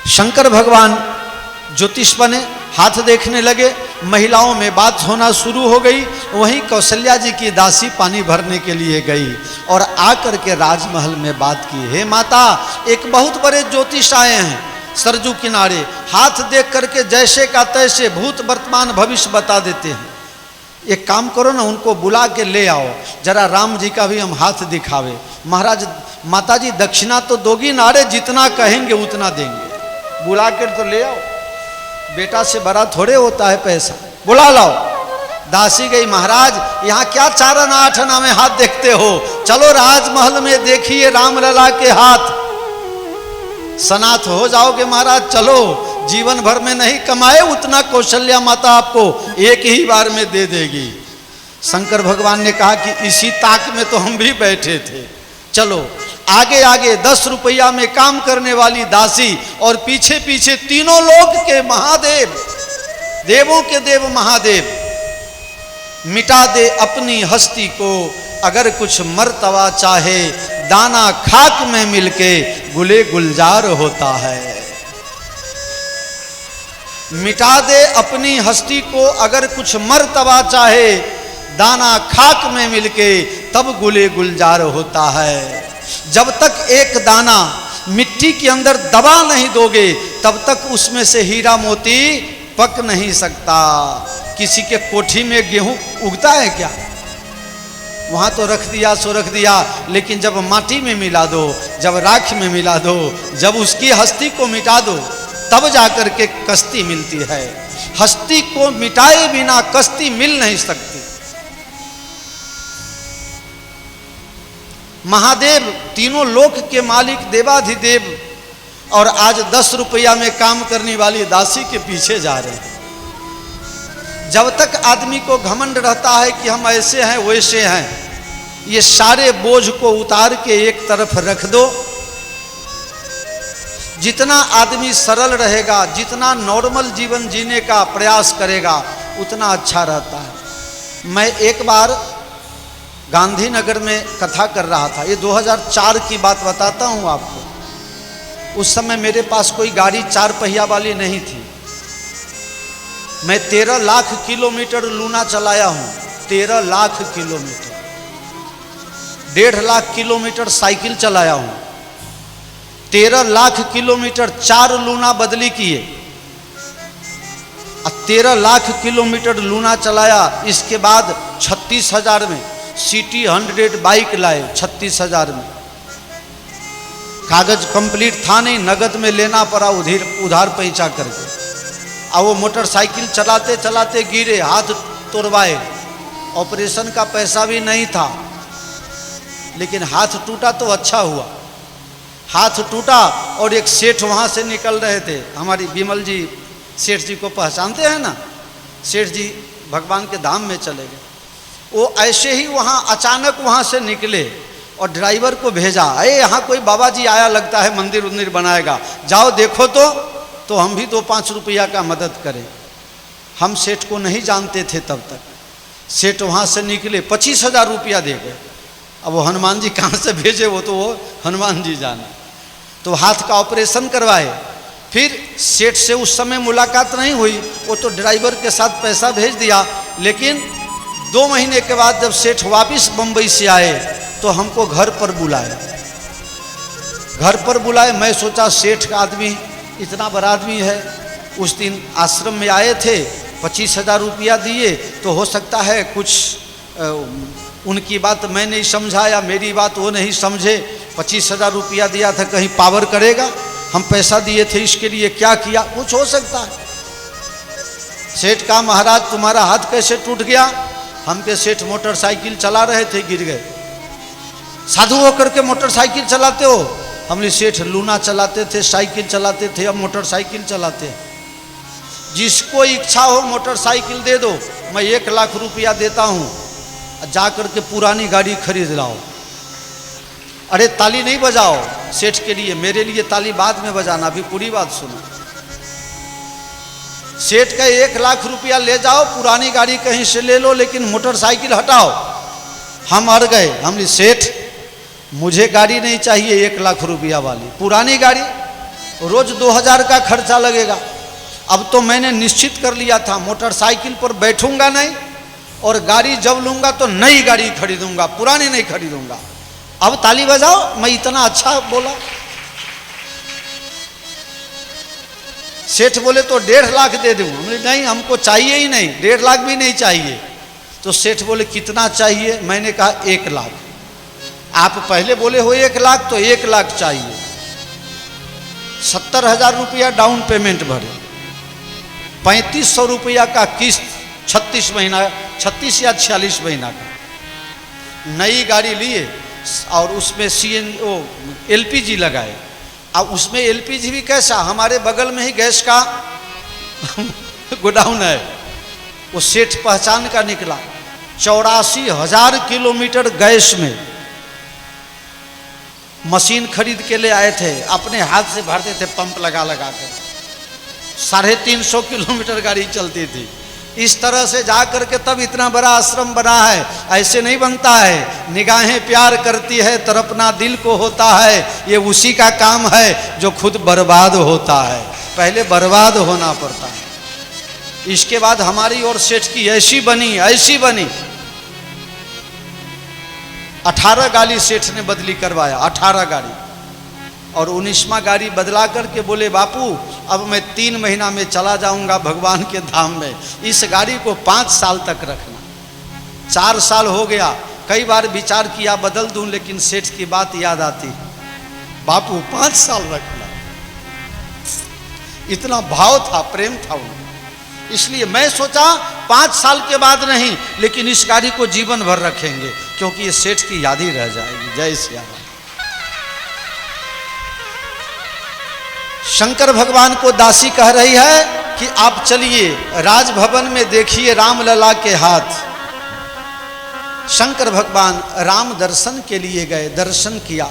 शंकर भगवान ज्योतिष बने, हाथ देखने लगे, महिलाओं में बात होना शुरू हो गई। वहीं कौशल्या जी की दासी पानी भरने के लिए गई और आकर के राजमहल में बात की, हे माता, एक बहुत बड़े ज्योतिष आए हैं सरजू किनारे, हाथ देख करके जैसे का तैसे भूत वर्तमान भविष्य बता देते हैं। एक काम करो ना, उनको बुला के ले आओ, जरा राम जी का भी हम हाथ दिखावे। महाराज, माता जी दक्षिणा तो दोगी ना? अरे जितना कहेंगे उतना देंगे, बुला कर तो ले आओ, बेटा से बड़ा थोड़े होता है पैसा, बुला लाओ। दासी गई, महाराज यहाँ क्या चारण आठना में हाथ देखते हो, चलो राजमहल में देखिए राम लला के हाथ, सनाथ हो जाओगे महाराज, चलो। जीवन भर में नहीं कमाए उतना कौशल्या माता आपको एक ही बार में दे देगी। शंकर भगवान ने कहा कि इसी ताक में तो हम भी बैठे थे, चलो आगे आगे। 10 रुपया में काम करने वाली दासी और पीछे पीछे तीनों लोक के महादेव, देवों के देव महादेव। मिटा दे अपनी हस्ती को अगर कुछ मर्तबा चाहे, दाना खाक में मिलके गुले गुलजार होता है। मिटा दे अपनी हस्ती को अगर कुछ मर्तबा चाहे, दाना खाक में मिलके तब गुले गुलजार होता है। जब तक एक दाना मिट्टी के अंदर दबा नहीं दोगे तब तक उसमें से हीरा मोती पक नहीं सकता। किसी के कोठी में गेहूं उगता है क्या? वहां तो रख दिया सो रख दिया, लेकिन जब माटी में मिला दो, जब राख में मिला दो, जब उसकी हस्ती को मिटा दो, तब जाकर के कश्ती मिलती है। हस्ती को मिटाए बिना कश्ती मिल नहीं सकती। महादेव तीनों लोक के मालिक देवाधिदेव, और आज 10 रुपया में काम करने वाली दासी के पीछे जा रहे हैं। जब तक आदमी को घमंड रहता है कि हम ऐसे हैं वैसे हैं, ये सारे बोझ को उतार के एक तरफ रख दो। जितना आदमी सरल रहेगा, जितना नॉर्मल जीवन जीने का प्रयास करेगा, उतना अच्छा रहता है। मैं एक बार गांधीनगर में कथा कर रहा था, ये 2004 की बात बताता हूँ आपको। उस समय मेरे पास कोई गाड़ी 4 पहिया वाली नहीं थी। मैं 13 लाख किलोमीटर लूना चलाया हूँ, 13 lakh kilometre. 1.5 lakh kilometre cycle चलाया हूँ, 13 लाख किलोमीटर 4 लूना बदली किए, 13 लाख किलोमीटर लूना चलाया। इसके बाद 36,000 में सिटी 100 बाइक लाए, 36,000 में। कागज कंप्लीट था नहीं, नगद में लेना पड़ा उधार पैसा करके। और वो मोटरसाइकिल चलाते चलाते गिरे, हाथ तोड़वाए, ऑपरेशन का पैसा भी नहीं था, लेकिन हाथ टूटा तो अच्छा हुआ। हाथ टूटा और एक सेठ वहाँ से निकल रहे थे, हमारी विमल जी सेठ जी को पहचानते हैं ना, सेठ जी भगवान के धाम में चले गए। वो ऐसे ही वहाँ अचानक वहाँ से निकले और ड्राइवर को भेजा, अरे यहाँ कोई बाबा जी आया लगता है, मंदिर उन्दिर बनाएगा, जाओ देखो तो हम भी 2-5 रुपया का मदद करें। हम सेठ को नहीं जानते थे तब तक। सेठ वहाँ से निकले, 25,000 रुपया दे गए। अब वो हनुमान जी कहाँ से भेजे, वो तो हनुमान जी जाने। तो हाथ का ऑपरेशन करवाए। फिर सेठ से उस समय मुलाकात नहीं हुई, वो तो ड्राइवर के साथ पैसा भेज दिया। लेकिन 2 महीने के बाद जब सेठ वापस बम्बई से आए तो हमको घर पर बुलाए। घर पर बुलाए, मैं सोचा सेठ का आदमी इतना बड़ा आदमी है। उस दिन आश्रम में आए थे, 25,000 रुपया दिए, तो हो सकता है कुछ उनकी बात मैं नहीं समझा या मेरी बात वो नहीं समझे। 25,000 रुपया दिया था, कहीं पावर करेगा, हम पैसा दिए थे इसके लिए, क्या किया, कुछ हो सकता है। सेठ कहा, महाराज तुम्हारा हाथ कैसे टूट गया? हम के सेठ मोटरसाइकिल चला रहे थे, गिर गए। साधु होकर के मोटरसाइकिल चलाते हो? हमने सेठ लूना चलाते थे, साइकिल चलाते थे, अब मोटरसाइकिल चलाते हैं। जिसको इच्छा हो मोटरसाइकिल दे दो, मैं 1 लाख रुपया देता हूँ, जा करके पुरानी गाड़ी खरीद लाओ। अरे ताली नहीं बजाओ सेठ के लिए, मेरे लिए ताली बाद में बजाना, अभी पूरी बात सुनो। सेठ का 1 लाख रुपया ले जाओ, पुरानी गाड़ी कहीं से ले लो, लेकिन मोटरसाइकिल हटाओ। हम अड़ गए, हमने सेठ मुझे गाड़ी नहीं चाहिए 1 लाख रुपया वाली, पुरानी गाड़ी। रोज 2000 का खर्चा लगेगा। अब तो मैंने निश्चित कर लिया था मोटरसाइकिल पर बैठूंगा नहीं, और गाड़ी जब लूंगा तो नई गाड़ी खरीदूंगा, पुरानी नहीं खरीदूंगा। अब ताली बजाओ, मैं इतना अच्छा बोला। सेठ बोले तो 1.5 लाख दे दूं। नहीं, हमको चाहिए ही नहीं, 1.5 लाख भी नहीं चाहिए। तो सेठ बोले कितना चाहिए? मैंने कहा 1 लाख। आप पहले बोले हो 1 लाख, तो 1 लाख चाहिए। 70,000 रुपया डाउन पेमेंट भरे, 3500 रुपया का किस्त, 36 महीना, 36 या 46 महीना का। नई गाड़ी लिए और उसमें LPG लगाए। अब उसमें LPG भी कैसा, हमारे बगल में ही गैस का गोडाउन है, वो सेठ पहचान का निकला। 84,000 किलोमीटर गैस में मशीन खरीद के ले आए थे, अपने हाथ से भरते थे पंप लगा लगा कर। 350 किलोमीटर गाड़ी चलती थी। इस तरह से जा करके तब इतना बड़ा आश्रम बना है। ऐसे नहीं बनता है। निगाहें प्यार करती है, तड़पना दिल को होता है। ये उसी का काम है जो खुद बर्बाद होता है। पहले बर्बाद होना पड़ता है। इसके बाद हमारी और सेठ की ऐसी बनी 18 गाड़ी सेठ ने बदली करवाया, 18 गाड़ी। और 19वां गाड़ी बदला करके बोले बापू अब मैं 3 महीना में चला जाऊंगा भगवान के धाम में, इस गाड़ी को 5 साल तक रखना। 4 साल हो गया, कई बार विचार किया बदल दूं, लेकिन सेठ की बात याद आती, बापू 5 साल रखना। इतना भाव था, प्रेम था उनका। इसलिए मैं सोचा 5 साल के बाद नहीं, लेकिन इस गाड़ी को जीवन भर रखेंगे, क्योंकि ये सेठ की याद ही रह जाएगी। जय सिया राम। शंकर भगवान को दासी कह रही है कि आप चलिए राजभवन में देखिए राम लला के हाथ। शंकर भगवान राम दर्शन के लिए गए, दर्शन किया,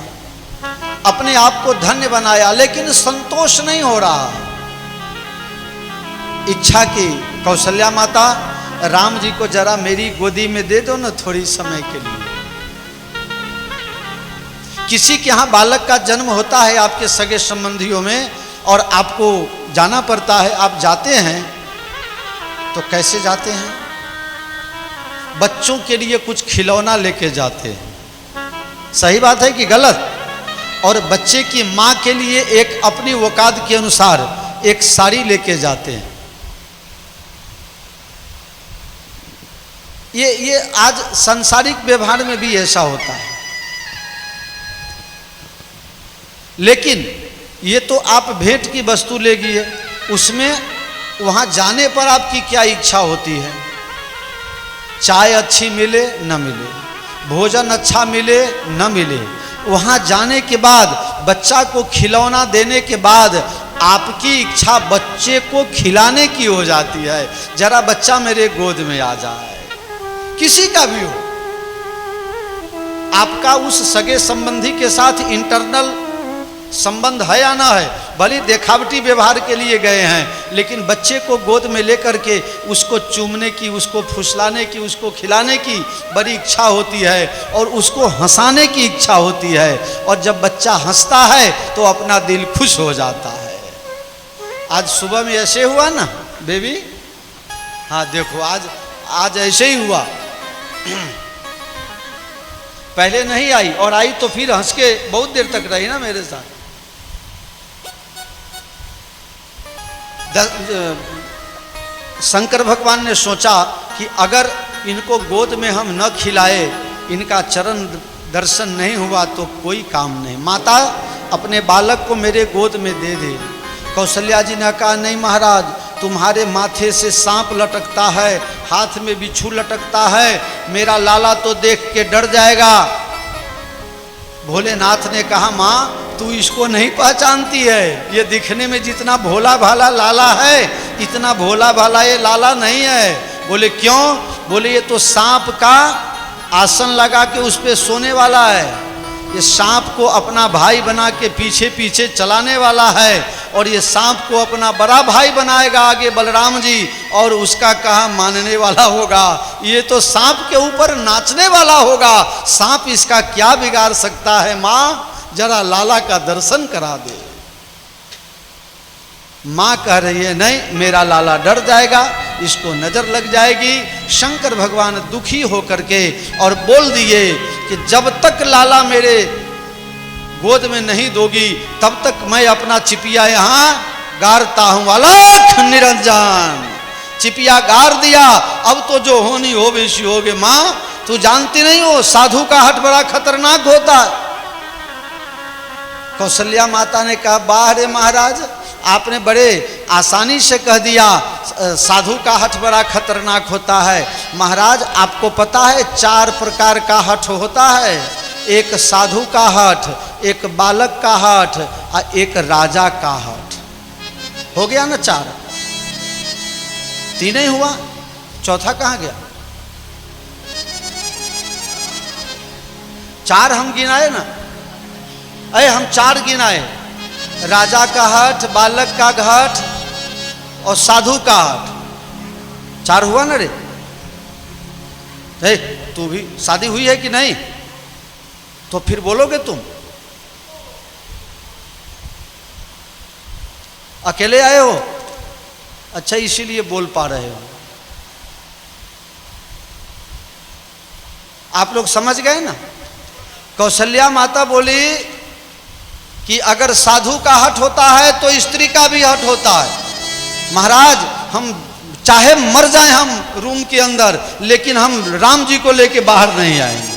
अपने आप को धन्य बनाया, लेकिन संतोष नहीं हो रहा। इच्छा की कौशल्या माता, राम जी को जरा मेरी गोदी में दे दो ना थोड़ी समय के लिए। किसी के यहाँ बालक का जन्म होता है आपके सगे संबंधियों में, और आपको जाना पड़ता है। आप जाते हैं तो कैसे जाते हैं? बच्चों के लिए कुछ खिलौना लेके जाते हैं। सही बात है कि गलत? और बच्चे की माँ के लिए एक अपनी औकात के अनुसार एक साड़ी लेके जाते हैं। ये आज सांसारिक व्यवहार में भी ऐसा होता है। लेकिन ये तो आप भेंट की वस्तु ले गए, उसमें वहाँ जाने पर आपकी क्या इच्छा होती है? चाय अच्छी मिले न मिले, भोजन अच्छा मिले न मिले, वहाँ जाने के बाद बच्चा को खिलौना देने के बाद आपकी इच्छा बच्चे को खिलाने की हो जाती है। जरा बच्चा मेरे गोद में आ जाए, किसी का भी हो। आपका उस सगे संबंधी के साथ इंटरनल संबंध है या ना है, भले देखावटी व्यवहार के लिए गए हैं, लेकिन बच्चे को गोद में लेकर के उसको चूमने की, उसको फुसलाने की, उसको खिलाने की बड़ी इच्छा होती है, और उसको हंसाने की इच्छा होती है। और जब बच्चा हंसता है तो अपना दिल खुश हो जाता है। आज सुबह में ऐसे हुआ ना बेबी, हाँ देखो आज ऐसे ही हुआ। पहले नहीं आई, और आई तो फिर हंस के बहुत देर तक रही ना मेरे साथ। शंकर भगवान ने सोचा कि अगर इनको गोद में हम न खिलाए, इनका चरण दर्शन नहीं हुआ तो कोई काम नहीं। माता अपने बालक को मेरे गोद में दे दे। कौशल्या जी ने कहा नहीं महाराज, तुम्हारे माथे से सांप लटकता है, हाथ में बिच्छू लटकता है, मेरा लाला तो देख के डर जाएगा। भोलेनाथ ने कहा माँ तू इसको नहीं पहचानती है, ये दिखने में जितना भोला भाला लाला है, इतना भोला भाला ये लाला नहीं है। बोले क्यों? बोले ये तो सांप का आसन लगा के उस पे सोने वाला है, ये सांप को अपना भाई बना के पीछे पीछे चलाने वाला है, और ये सांप को अपना बड़ा भाई बनाएगा आगे बलराम जी, और उसका कहा मानने वाला होगा। ये तो सांप के ऊपर नाचने वाला होगा, सांप इसका क्या बिगाड़ सकता है? माँ जरा लाला का दर्शन करा दे। माँ कह रही है नहीं, मेरा लाला डर जाएगा, इसको नजर लग जाएगी। शंकर भगवान दुखी होकर के और बोल दिए कि जब तक लाला मेरे गोद में नहीं दोगी तब तक मैं अपना चिपिया यहाँ गारता हूं। अलख निरंजन, चिपिया गार दिया, अब तो जो होनी हो वैसी होगे। माँ तू जानती नहीं हो साधु का हट बड़ा खतरनाक होता है। कौशल्या माता ने कहा वाह रे महाराज, आपने बड़े आसानी से कह दिया साधु का हठ बड़ा खतरनाक होता है। महाराज आपको पता है 4 प्रकार का हठ होता है, एक साधु का हठ, एक बालक का हठ और एक राजा का हठ। हो गया ना 4, 3 ही हुआ, चौथा कहाँ गया? 4 हम गिनाए ना, अरे हम 4 गिनाए, राजा का हठ, बालक का हठ और साधु का हठ। 4 हुआ ना रे? तू भी शादी हुई है कि नहीं? तो फिर बोलोगे तुम? अकेले आए हो? अच्छा इसीलिए बोल पा रहे हो। आप लोग समझ गए ना? कौशल्या माता बोली कि अगर साधु का हठ होता है तो स्त्री का भी हठ होता है। महाराज हम चाहे मर जाएं हम रूम के अंदर, लेकिन हम राम जी को लेके बाहर नहीं आएंगे।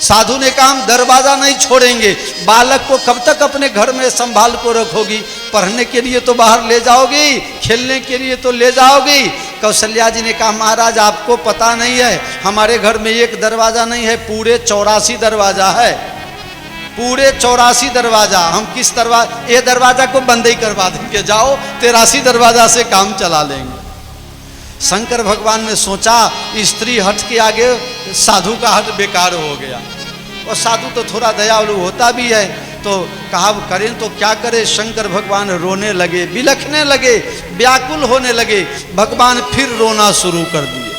साधु ने कहा हम दरवाजा नहीं छोड़ेंगे। बालक को कब तक अपने घर में संभाल को रखोगी? पढ़ने के लिए तो बाहर ले जाओगी, खेलने के लिए तो ले जाओगी। कौशल्या जी ने कहा महाराज आपको पता नहीं है, हमारे घर में एक दरवाजा नहीं है, पूरे 84 दरवाजा है, पूरे 84 दरवाजा। हम किस दरवाजा, ये दरवाजा को बंद ही करवा देंगे, जाओ 83 दरवाजा से काम चला लेंगे। शंकर भगवान ने सोचा स्त्री हट के आगे साधु का हट बेकार हो गया, और साधु तो थोड़ा दयालु होता भी है, तो कहा करें तो क्या करें। शंकर भगवान रोने लगे, बिलखने लगे, व्याकुल होने लगे। भगवान फिर रोना शुरू कर दिए।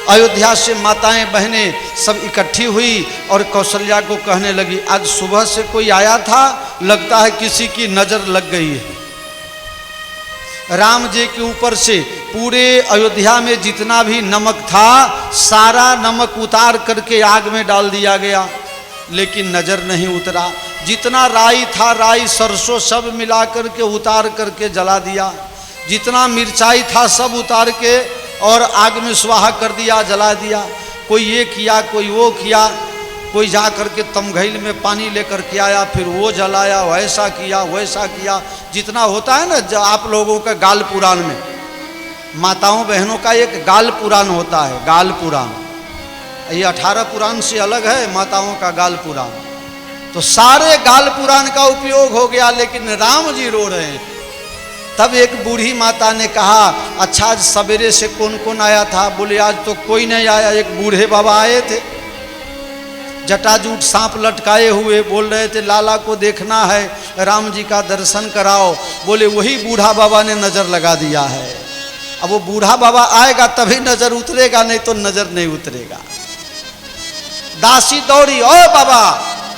अयोध्या से माताएं बहनें सब इकट्ठी हुई और कौशल्या को कहने लगी आज सुबह से कोई आया था, लगता है किसी की नजर लग गई है। राम जी के ऊपर से पूरे अयोध्या में जितना भी नमक था सारा नमक उतार करके आग में डाल दिया गया, लेकिन नजर नहीं उतरा। जितना राई था, राई सरसों सब मिला करके उतार करके जला दिया। जितना मिर्चाई था सब उतार के और आग में स्वाहा कर दिया, जला दिया। कोई ये किया, कोई वो किया, कोई जा करके तमघैल में पानी लेकर के आया, फिर वो जलाया, वैसा किया वैसा किया। जितना होता है ना आप लोगों का गाल पुराण में, माताओं बहनों का एक गाल पुराण होता है, गाल पुराण। ये 18 पुराण से अलग है माताओं का गाल पुराण। तो सारे गाल पुराण का उपयोग हो गया, लेकिन राम जी रो रहे हैं। तब एक बूढ़ी माता ने कहा अच्छा आज सवेरे से कौन कौन आया था? बोले आज तो कोई नहीं आया, एक बूढ़े बाबा आए थे, जटाजूट सांप लटकाए हुए, बोल रहे थे लाला को देखना है, राम जी का दर्शन कराओ। बोले वही बूढ़ा बाबा ने नजर लगा दिया है। अब वो बूढ़ा बाबा आएगा तभी नजर उतरेगा, नहीं तो नजर नहीं उतरेगा। दासी दौड़ी, ओ बाबा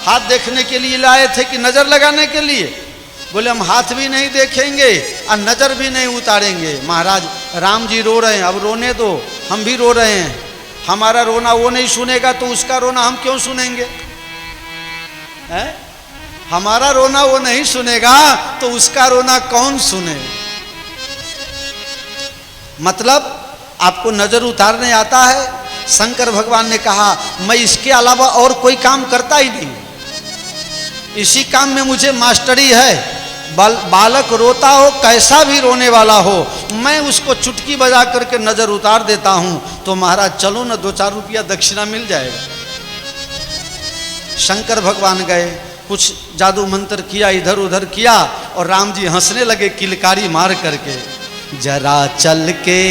हाथ देखने के लिए लाए थे कि नजर लगाने के लिए? बोले हम हाथ भी नहीं देखेंगे और नजर भी नहीं उतारेंगे। महाराज राम जी रो रहे हैं, अब रोने दो, हम भी रो रहे हैं। हमारा रोना वो नहीं सुनेगा तो उसका रोना हम क्यों सुनेंगे? है? हमारा रोना वो नहीं सुनेगा तो उसका रोना कौन सुने? मतलब आपको नजर उतारने आता है? शंकर भगवान ने कहा मैं इसके अलावा और कोई काम करता ही नहीं, इसी काम में मुझे मास्टरी है। बालक रोता हो, कैसा भी रोने वाला हो, मैं उसको चुटकी बजा करके नजर उतार देता हूं। तो महाराज चलो ना 2-4 रुपया दक्षिणा मिल जाएगा। शंकर भगवान गए, कुछ जादू मंत्र किया, इधर उधर किया, और राम जी हंसने लगे किलकारी मार करके। जरा चल के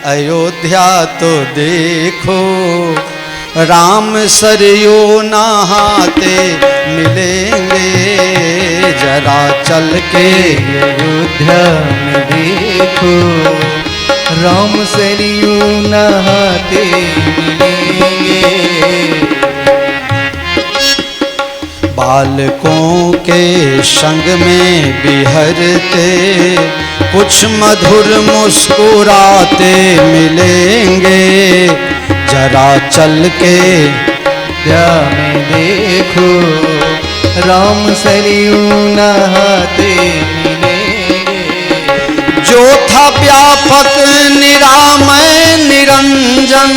अयोध्या तो देखो, राम सरयू नहाते मिलेंगे। जरा चल के अयोध्या में देखो, राम सरयू नहाते मिलेंगे। बालकों के संग में बिहरते, कुछ मधुर मुस्कुराते मिलेंगे। जरा चल के अयोध्या में देखो, राम सरयू नहाते मिलेंगे। जो था व्यापक निरामय निरंजन,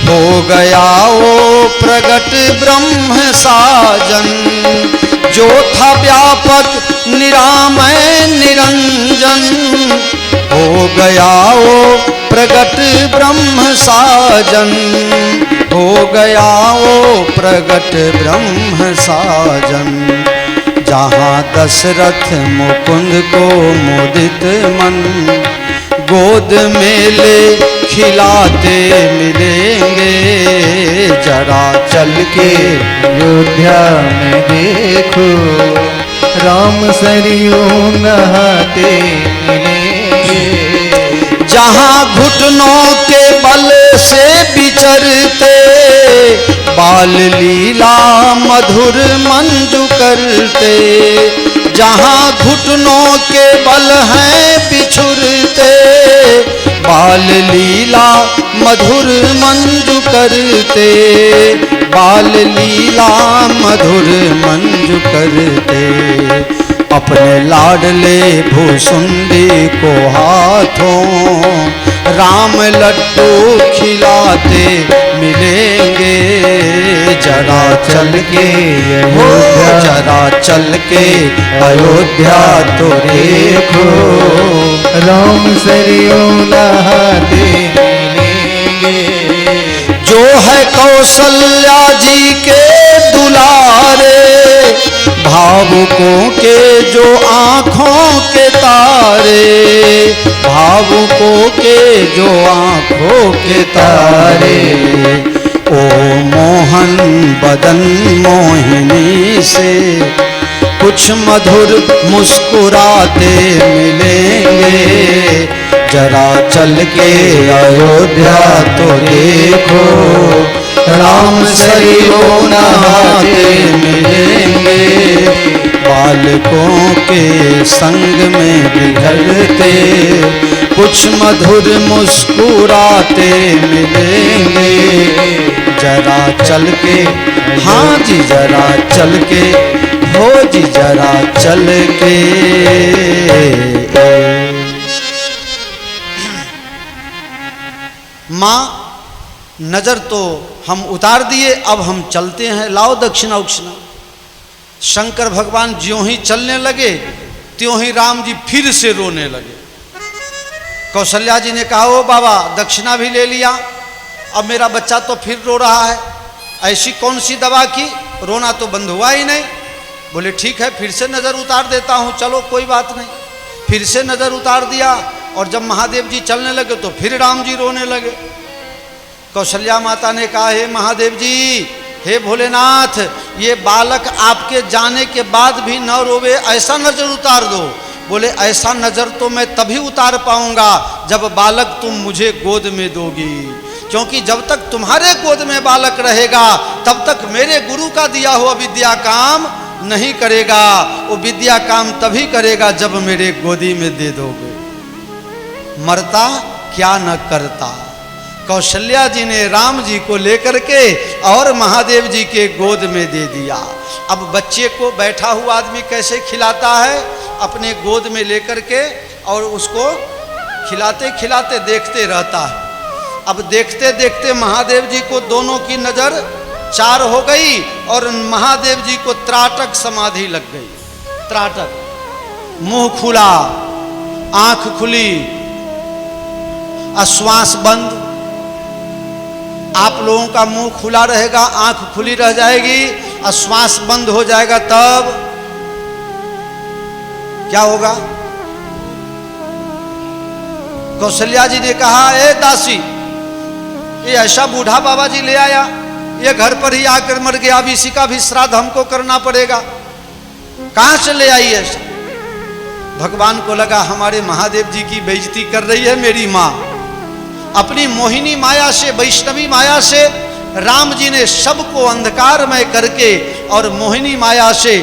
हो गया वो प्रगट ब्रह्म साजन। जो था व्यापक निरामय निरंजन, हो गया वो प्रगट ब्रह्म साजन। हो गया वो प्रगट ब्रह्म साजन। जहाँ दशरथ मुकुंद को मुदित मन, गोद में ले खिलाते मिलेंगे। जरा चल के अयोध्या में देखो, राम सरयू नहाते मिलेंगे। जहाँ घुटनों के बल से विचरते, बाल लीला मधुर मंजू करते। जहाँ घुटनों के बल हैं बिछुरते, बाल लीला मधुर मंजू करते। बाल लीला मधुर मंजू करते। अपने लाडले भूसुंडी को हाथों, राम लड्डू खिलाते मिलेंगे। जरा चल के अयोध्या, जरा चल के अयोध्या तो देखो, राम सरयू नहाते मिलेंगे। जो है कौशल्या जी के दुलारे, भावुकों के जो आँखों के तारे। भावुकों के जो आँखों के तारे। ओ मोहन बदन मोहिनी से, कुछ मधुर मुस्कुराते मिलेंगे। जरा चल के अयोध्या तो देखो, राम सरयू नहाते मिलेंगे। बालकों के संग में बिगड़ते, कुछ मधुर मुस्कुराते मिलेंगे। जरा चल के, हाँ जी जरा चल के, हो जी जरा चल के। माँ नजर तो हम उतार दिए, अब हम चलते हैं, लाओ दक्षिणा उक्षिणा। शंकर भगवान ज्यों ही चलने लगे, त्यों ही राम जी फिर से रोने लगे। कौशल्या जी ने कहा, ओ बाबा दक्षिणा भी ले लिया, अब मेरा बच्चा तो फिर रो रहा है, ऐसी कौन सी दवा की, रोना तो बंद हुआ ही नहीं। बोले ठीक है, फिर से नज़र उतार देता हूँ, चलो कोई बात नहीं। फिर से नज़र उतार दिया, और जब महादेव जी चलने लगे तो फिर राम जी रोने लगे। कौशल्या माता ने कहा, हे महादेव जी, हे भोलेनाथ, ये बालक आपके जाने के बाद भी न रोवे, ऐसा नजर उतार दो। बोले ऐसा नजर तो मैं तभी उतार पाऊंगा जब बालक तुम मुझे गोद में दोगी, क्योंकि जब तक तुम्हारे गोद में बालक रहेगा तब तक मेरे गुरु का दिया हुआ विद्या काम नहीं करेगा। वो विद्या काम तभी करेगा जब मेरे गोदी में दे दोगे। मरता क्या न करता। कौशल्या जी ने राम जी को लेकर के और महादेव जी के गोद में दे दिया। अब बच्चे को बैठा हुआ आदमी कैसे खिलाता है, अपने गोद में लेकर के, और उसको खिलाते खिलाते देखते रहता है। अब देखते देखते महादेव जी को दोनों की नज़र चार हो गई और महादेव जी को त्राटक समाधि लग गई। त्राटक, मुंह खुला, आंख खुली, श्वास बंद। आप लोगों का मुंह खुला रहेगा, आंख खुली रह जाएगी, श्वास बंद हो जाएगा, तब क्या होगा? कौशल्या जी ने कहा, ए दासी, ये ऐसा बूढ़ा बाबा जी ले आया, ये घर पर ही आकर मर गया, अब इसी का भी श्राद्ध हमको करना पड़ेगा, कहां से ले आई ऐसा? भगवान को लगा हमारे महादेव जी की बेइज्जती कर रही है मेरी माँ। अपनी मोहिनी माया से, वैष्णवी माया से राम जी ने सबको अंधकारमय करके और मोहिनी माया से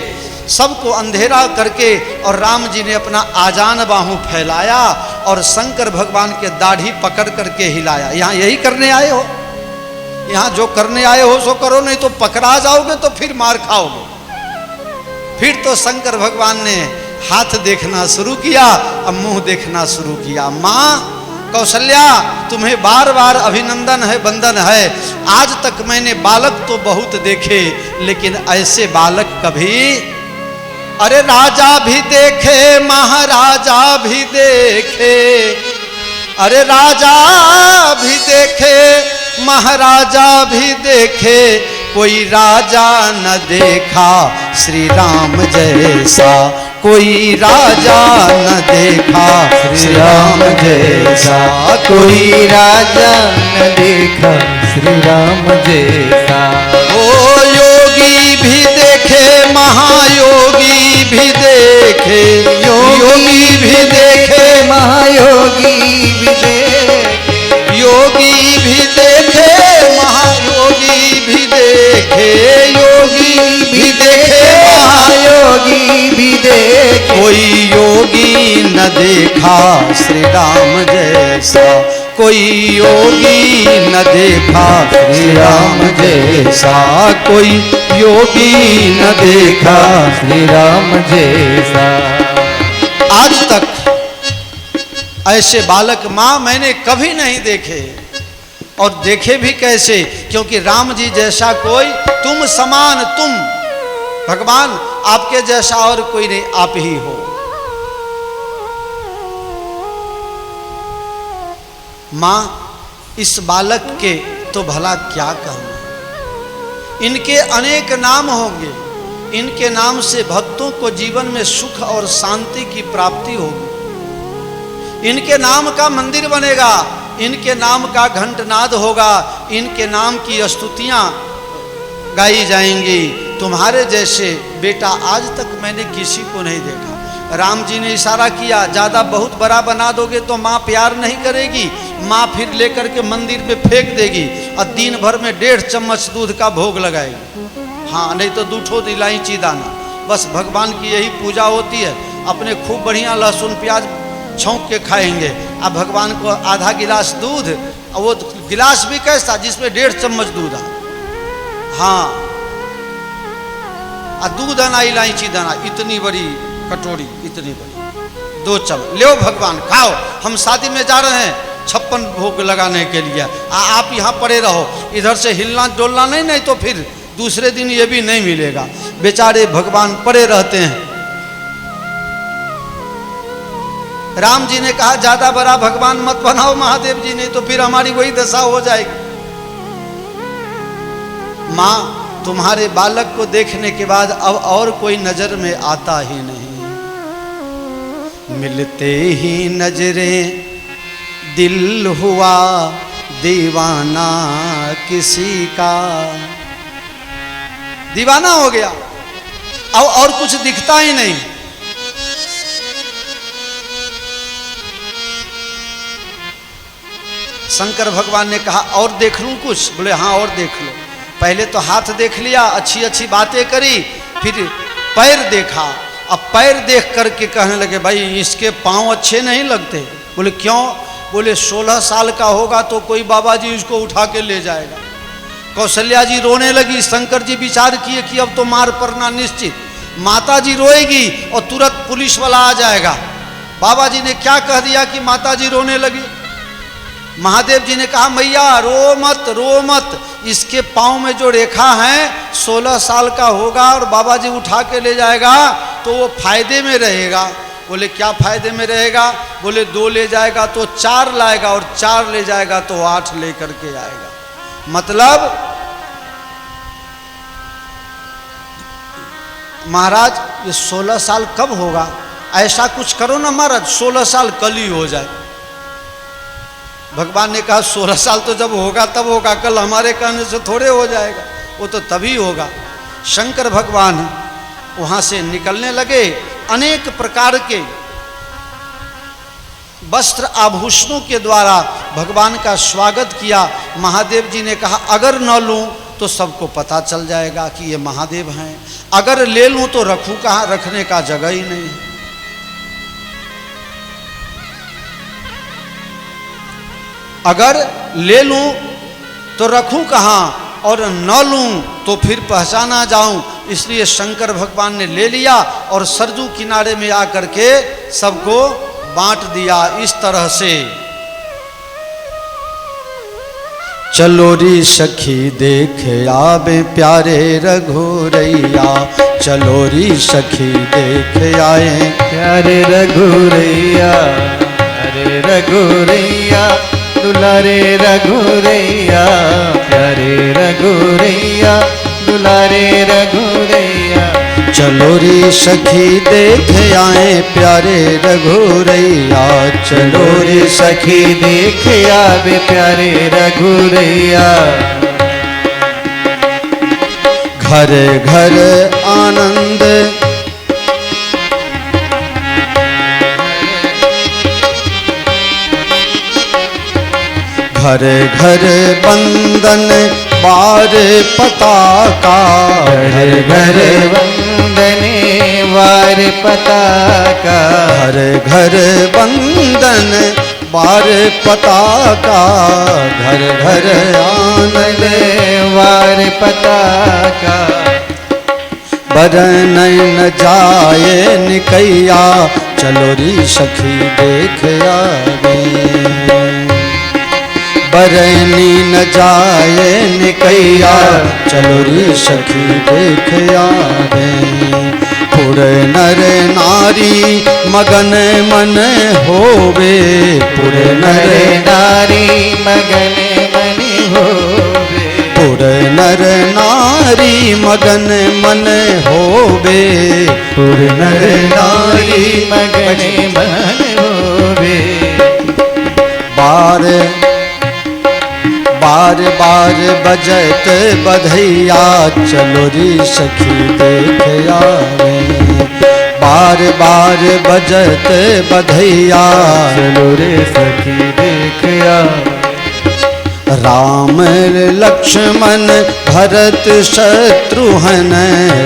सबको अंधेरा करके और राम जी ने अपना आजान बाहू फैलाया और शंकर भगवान के दाढ़ी पकड़ करके हिलाया। यहाँ यही करने आए हो, यहाँ जो करने आए हो सो करो, नहीं तो पकड़ा जाओगे तो फिर मार खाओगे। फिर तो शंकर भगवान ने हाथ देखना शुरू किया, अब मुंह देखना शुरू किया। माँ कौशल्या, तुम्हें बार बार अभिनंदन है, वंदन है। आज तक मैंने बालक तो बहुत देखे, लेकिन ऐसे बालक कभी, अरे राजा भी देखे, महाराजा भी देखे, अरे राजा भी देखे, महाराजा भी देखे, कोई राजा न देखा श्री राम जैसा, कोई राजा न देखा श्री राम जैसा, कोई राजा न देखा श्री राम जैसा। ओ योगी भी देखे, महायोगी भी देखे, योगी भी देखे, महायोगी भी देखे, योगी भी देखे, महायोगी भी देखे, योगी भी देखे, महायोगी भी देखे, कोई योगी न देखा श्री राम जैसा, कोई योगी न देखा श्री राम जैसा, कोई योगी न देखा श्री राम जैसा। आज तक ऐसे बालक माँ मैंने कभी नहीं देखे, और देखे भी कैसे, क्योंकि राम जी जैसा कोई, तुम समान, तुम भगवान आपके जैसा और कोई नहीं, आप ही हो। माँ इस बालक के तो भला क्या कहूँ, इनके अनेक नाम होंगे, इनके नाम से भक्तों को जीवन में सुख और शांति की प्राप्ति होगी, इनके नाम का मंदिर बनेगा, इनके नाम का घंटनाद होगा, इनके नाम की स्तुतियाँ गाई जाएंगी। तुम्हारे जैसे बेटा आज तक मैंने किसी को नहीं देखा। राम जी ने इशारा किया, ज़्यादा बहुत बड़ा बना दोगे तो माँ प्यार नहीं करेगी, माँ फिर लेकर के मंदिर में फेंक देगी और दिन भर में 1.5 चम्मच दूध का भोग लगाएगी। हाँ, नहीं तो दूठो इलायची दाना, बस भगवान की यही पूजा होती है। अपने खूब बढ़िया लहसुन प्याज छौंक के खाएंगे, अब भगवान को आधा गिलास दूध, और वो गिलास भी कैसा जिसमें 1.5 चम्मच दूध आ, हाँ, और दूध आना इलायची दाना, इतनी बड़ी कटोरी, इतनी बड़ी 2 चम्मच, लो भगवान खाओ, हम शादी में जा रहे हैं 56 भोग लगाने के लिए, आप यहाँ पड़े रहो, इधर से हिलना डोलना नहीं, नहीं तो फिर दूसरे दिन ये भी नहीं मिलेगा। बेचारे भगवान पड़े रहते हैं। राम जी ने कहा ज्यादा बड़ा भगवान मत बनाओ महादेव जी, नहीं तो फिर हमारी वही दशा हो जाएगी। माँ तुम्हारे बालक को देखने के बाद अब और कोई नजर में आता ही नहीं, मिलते ही नजरें दिल हुआ दीवाना किसी का, दीवाना हो गया, अब और कुछ दिखता ही नहीं। शंकर भगवान ने कहा और देख लूं कुछ? बोले हाँ और देख लो। पहले तो हाथ देख लिया, अच्छी अच्छी बातें करी, फिर पैर देखा। अब पैर देख करके कहने लगे भाई इसके पांव अच्छे नहीं लगते। बोले क्यों? बोले 16 साल का होगा तो कोई बाबा जी उसको उठा के ले जाएगा। कौशल्या जी रोने लगी। शंकर जी विचार किए कि अब तो मार पड़ना निश्चित। माता जी रोएगी और तुरंत पुलिस वाला आ जाएगा। बाबा जी ने क्या कह दिया कि माता जी रोने लगी। महादेव जी ने कहा मैया रो मत, रो मत, इसके पाँव में जो रेखा है 16 साल का होगा और बाबा जी उठा के ले जाएगा तो वो फायदे में रहेगा। बोले क्या फायदे में रहेगा? बोले 2 ले जाएगा तो 4 लाएगा और 4 ले जाएगा तो 8 लेकर के आएगा। मतलब महाराज ये 16 साल कब होगा? ऐसा कुछ करो ना महाराज 16 साल कल ही हो जाए। भगवान ने कहा 16 साल तो जब होगा तब होगा, कल हमारे कहने से थोड़े हो जाएगा, वो तो तभी होगा। शंकर भगवान वहाँ से निकलने लगे। अनेक प्रकार के वस्त्र आभूषणों के द्वारा भगवान का स्वागत किया। महादेव जी ने कहा अगर न लूं तो सबको पता चल जाएगा कि ये महादेव हैं, अगर ले लूं तो रखूं कहाँ, रखने का जगह ही नहीं है। अगर ले लूं तो रखूं कहाँ और न लूं तो फिर पहचाना जाऊं, इसलिए शंकर भगवान ने ले लिया और सरजू किनारे में आकर के सबको बांट दिया। इस तरह से चलो री सखी देख आवे प्यारे रघुरैया, चलो री सखी देख आए प्यारे रघुरैया, प्यारे रघुरैया, दुलारे रघुरैया, प्यारे रघुरैया, दुलारे रघुरैया। चलो री सखी देख आए प्यारे रघुरैया, चलो री सखी देख आवे प्यारे रघुरैया। घर घर आनंद घर घर बंदन बार पताका, घर घर वंदने वार पताका, घर घर बंदन बार पताका, घर घर आनंद वार पताका। बरन न जाए निकैया, चलो री सखी देख आवे, बरनी न जाए निकैया, चलो री सखी देख आवे। पुर नर नारी मगन मन होवे, पुर नर नारी मगन मन होवे, पुर नर नारी मगन मन होवे, पुर नर नारी मगन मन होवे। बार बार बार बजत बधैया, चलो री सखी देख आवे, बार बार बजत बधैया, चलो रे सखी देख आवे। राम लक्ष्मण भरत शत्रुघ्न,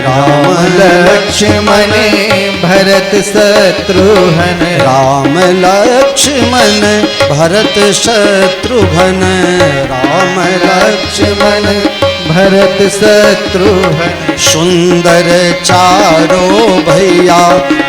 राम लक्ष्मण भरत शत्रुघ्न, राम लक्ष्मण भरत शत्रुघ्न, राम लक्ष्मण भरत शत्रुघ्न। सुंदर चारो भैया,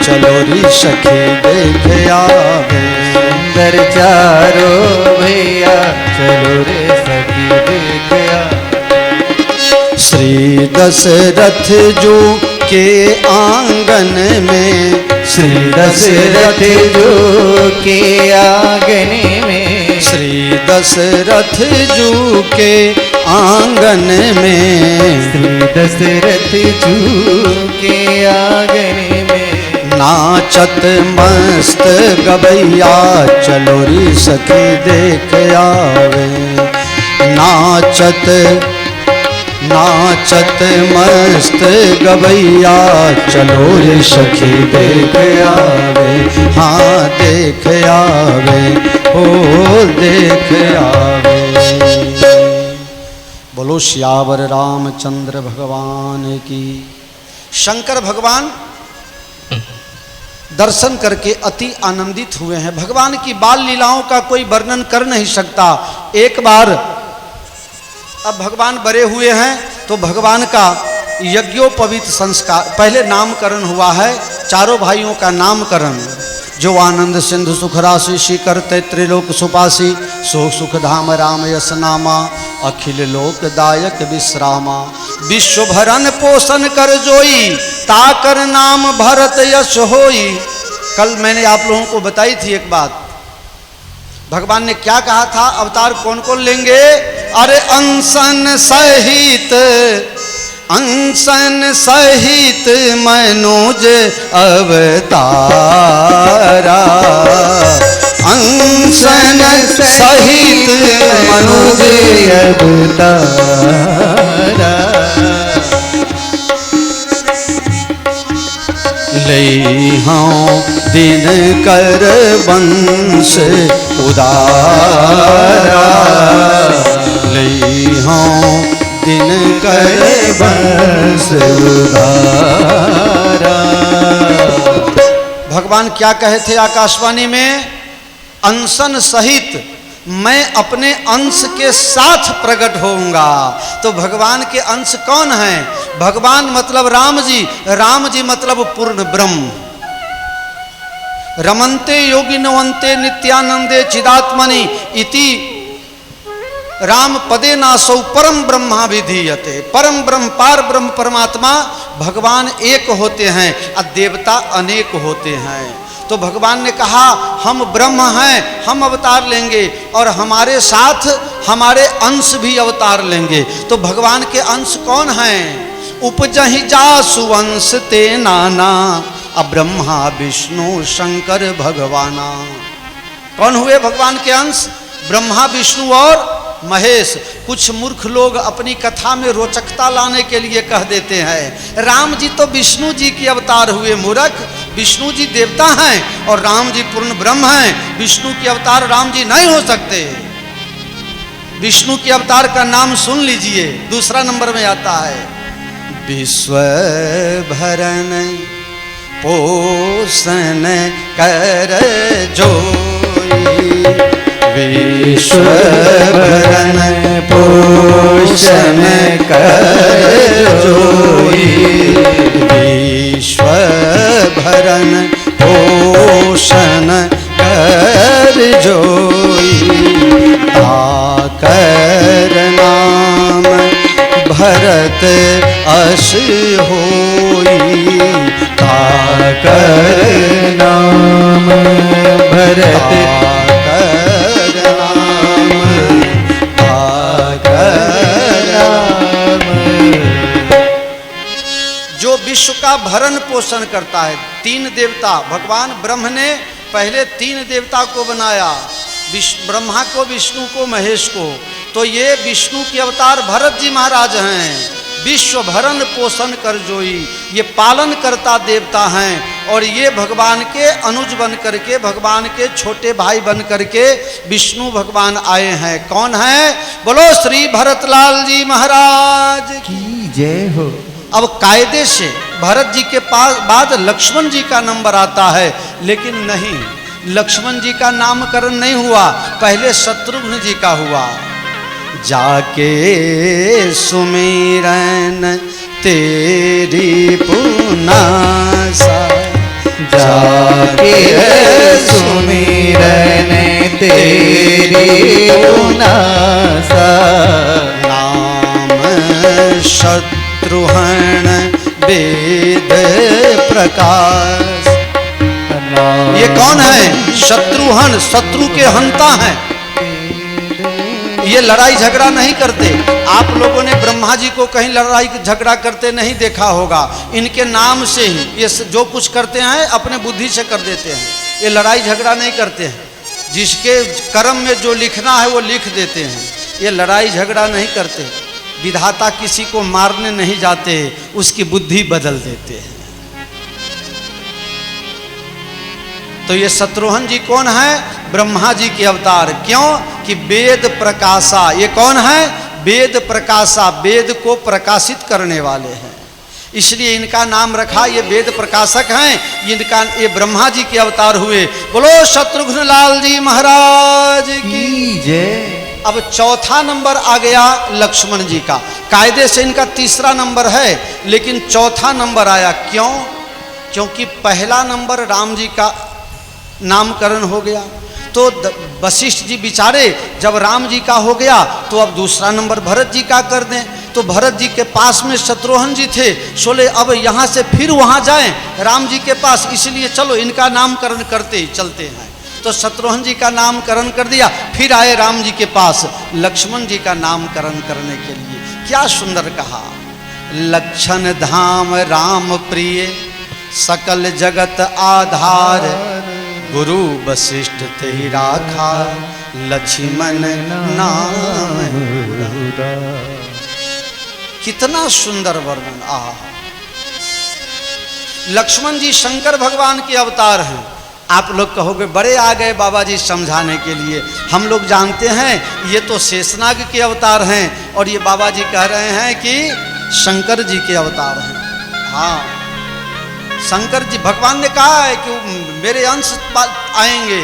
चलो री सखी देख आवे, सुंदर चारो भैया, चलो रे सखी देख आवे। श्री दशरथ जो के आंगन में, श्री दशरथ जो के आंगन में, श्री दशरथ जू के आंगन में, श्री दशरथ जू के आंगन में। नाचत मस्त गवैया, चलो री सखी देख आवे, नाचत नाचत मस्त गवैया, चलो रे सखी देख आवे, हाँ देख आवे, ओ देख आवे। बोलो श्यावर रामचंद्र भगवान की। शंकर भगवान दर्शन करके अति आनंदित हुए हैं। भगवान की बाल लीलाओं का कोई वर्णन कर नहीं सकता। एक बार अब भगवान बड़े हुए हैं तो भगवान का यज्ञोपवीत संस्कार, पहले नामकरण हुआ है, चारों भाइयों का नामकरण। जो आनंद सिंधु सुख राशि शिखर त्रिलोक सुपासी, सो सुख धाम राम यस नामा, अखिल लोक दायक विश्रामा। विश्व भरन पोषण कर जोई, ताकर नाम भरत यश होई। कल मैंने आप लोगों को बताई थी एक बात, भगवान ने क्या कहा था, अवतार कौन कौन लेंगे। अरे अनशन सहित, अनशन सहित मनोज अवतारा, अनशन सहित मनोज अवतारा। ले हाँ दिन कर वंश उदारा, ले मैं हूँ दिन कर बंस उधारा। भगवान क्या कहे थे आकाशवाणी में? अंशन सहित मैं अपने अंश के साथ प्रकट होऊंगा। तो भगवान के अंश कौन हैं? भगवान मतलब राम जी मतलब पूर्ण ब्रह्म। रमन्ते योगिनवन्ते नित्यानंदे चिदात्मनि इति राम पदे नासौ परम ब्रह्मा विधीयते। परम ब्रह्म, पार ब्रह्म परमात्मा भगवान एक होते हैं और देवता अनेक होते हैं। तो भगवान ने कहा हम ब्रह्म हैं, हम अवतार लेंगे और हमारे साथ हमारे अंश भी अवतार लेंगे। तो भगवान के अंश कौन हैं? उपजहि जासु वंश ते नाना अब्रह्मा विष्णु शंकर भगवाना। कौन हुए भगवान के अंश? ब्रह्मा विष्णु और महेश। कुछ मूर्ख लोग अपनी कथा में रोचकता लाने के लिए कह देते हैं राम जी तो विष्णु जी के अवतार हुए। मूर्ख, विष्णु जी देवता हैं और राम जी पूर्ण ब्रह्म हैं। विष्णु के अवतार राम जी नहीं हो सकते। विष्णु के अवतार का नाम सुन लीजिए, दूसरा नंबर में आता है विश्व भरण पोषण कर जोई। विश्व भरण पोषण कर जोई। विश्व भरण पोषण कर जोई। ताकर नाम भरत अस होई। ताकर नाम भरत जो विश्व का भरण पोषण करता है। तीन देवता, भगवान ब्रह्म ने पहले तीन देवता को बनाया, ब्रह्मा को, विष्णु को, महेश को। तो ये विष्णु के अवतार भरत जी महाराज हैं। विश्व भरण पोषण कर जोई, ये पालन करता देवता हैं और ये भगवान के अनुज बन करके, भगवान के छोटे भाई बन करके विष्णु भगवान आए हैं। कौन है? बोलो श्री भरतलाल जी महाराज की जय हो। अब कायदे से भरत जी के पास बाद लक्ष्मण जी का नंबर आता है, लेकिन नहीं, लक्ष्मण जी का नामकरण नहीं हुआ, पहले शत्रुघ्न जी का हुआ। जाके सुमिरन तेरी पुनासा। जाके सुमिरन तेरी पुनासा। नाम शत्रुघ्न वेद प्रकाश। ये कौन है? शत्रुघ्न, शत्रु के हंता हैं। ये लड़ाई झगड़ा नहीं करते। आप लोगों ने ब्रह्मा जी को कहीं लड़ाई झगड़ा करते नहीं देखा होगा। इनके नाम से ही ये जो कुछ करते हैं अपने बुद्धि से कर देते हैं। ये लड़ाई झगड़ा नहीं करते हैं। जिसके कर्म में जो लिखना है वो लिख देते हैं। ये लड़ाई झगड़ा नहीं करते। विधाता किसी को मारने नहीं जाते, उसकी बुद्धि बदल देते हैं। तो ये शत्रुघ्न जी कौन है? ब्रह्मा जी के अवतार। क्यों? कि वेद प्रकाशा। ये कौन है? वेद प्रकाशा, वेद को प्रकाशित करने वाले हैं, इसलिए इनका नाम रखा। ये वेद प्रकाशक हैं, इनका, ये ब्रह्मा जी के अवतार हुए। बोलो शत्रुघ्न लाल जी महाराज की जय। अब चौथा नंबर आ गया लक्ष्मण जी का। कायदे से इनका तीसरा नंबर है, लेकिन चौथा नंबर आया। क्यों? क्योंकि पहला नंबर राम जी का नामकरण हो गया। तो वशिष्ठ जी बिचारे, जब राम जी का हो गया तो अब दूसरा नंबर भरत जी का कर दें। तो भरत जी के पास में शत्रुघ्न जी थे, बोले अब यहाँ से फिर वहाँ जाएं राम जी के पास, इसलिए चलो इनका नामकरण करते ही चलते हैं। तो शत्रुघ्न जी का नामकरण कर दिया, फिर आए राम जी के पास लक्ष्मण जी का नामकरण करने के लिए। क्या सुंदर कहा, लक्षण धाम राम प्रिय सकल जगत आधार। गुरु वशिष्ठ ते राखा लक्ष्मण नाम। कितना सुंदर वर्णन। लक्ष्मण जी शंकर भगवान के अवतार हैं। आप लोग कहोगे बड़े आ गए बाबा जी समझाने के लिए। हम लोग जानते हैं ये तो शेषनाग के अवतार हैं और ये बाबा जी कह रहे हैं कि शंकर जी के अवतार हैं। हाँ, शंकर जी, भगवान ने कहा है कि मेरे अंश आएंगे,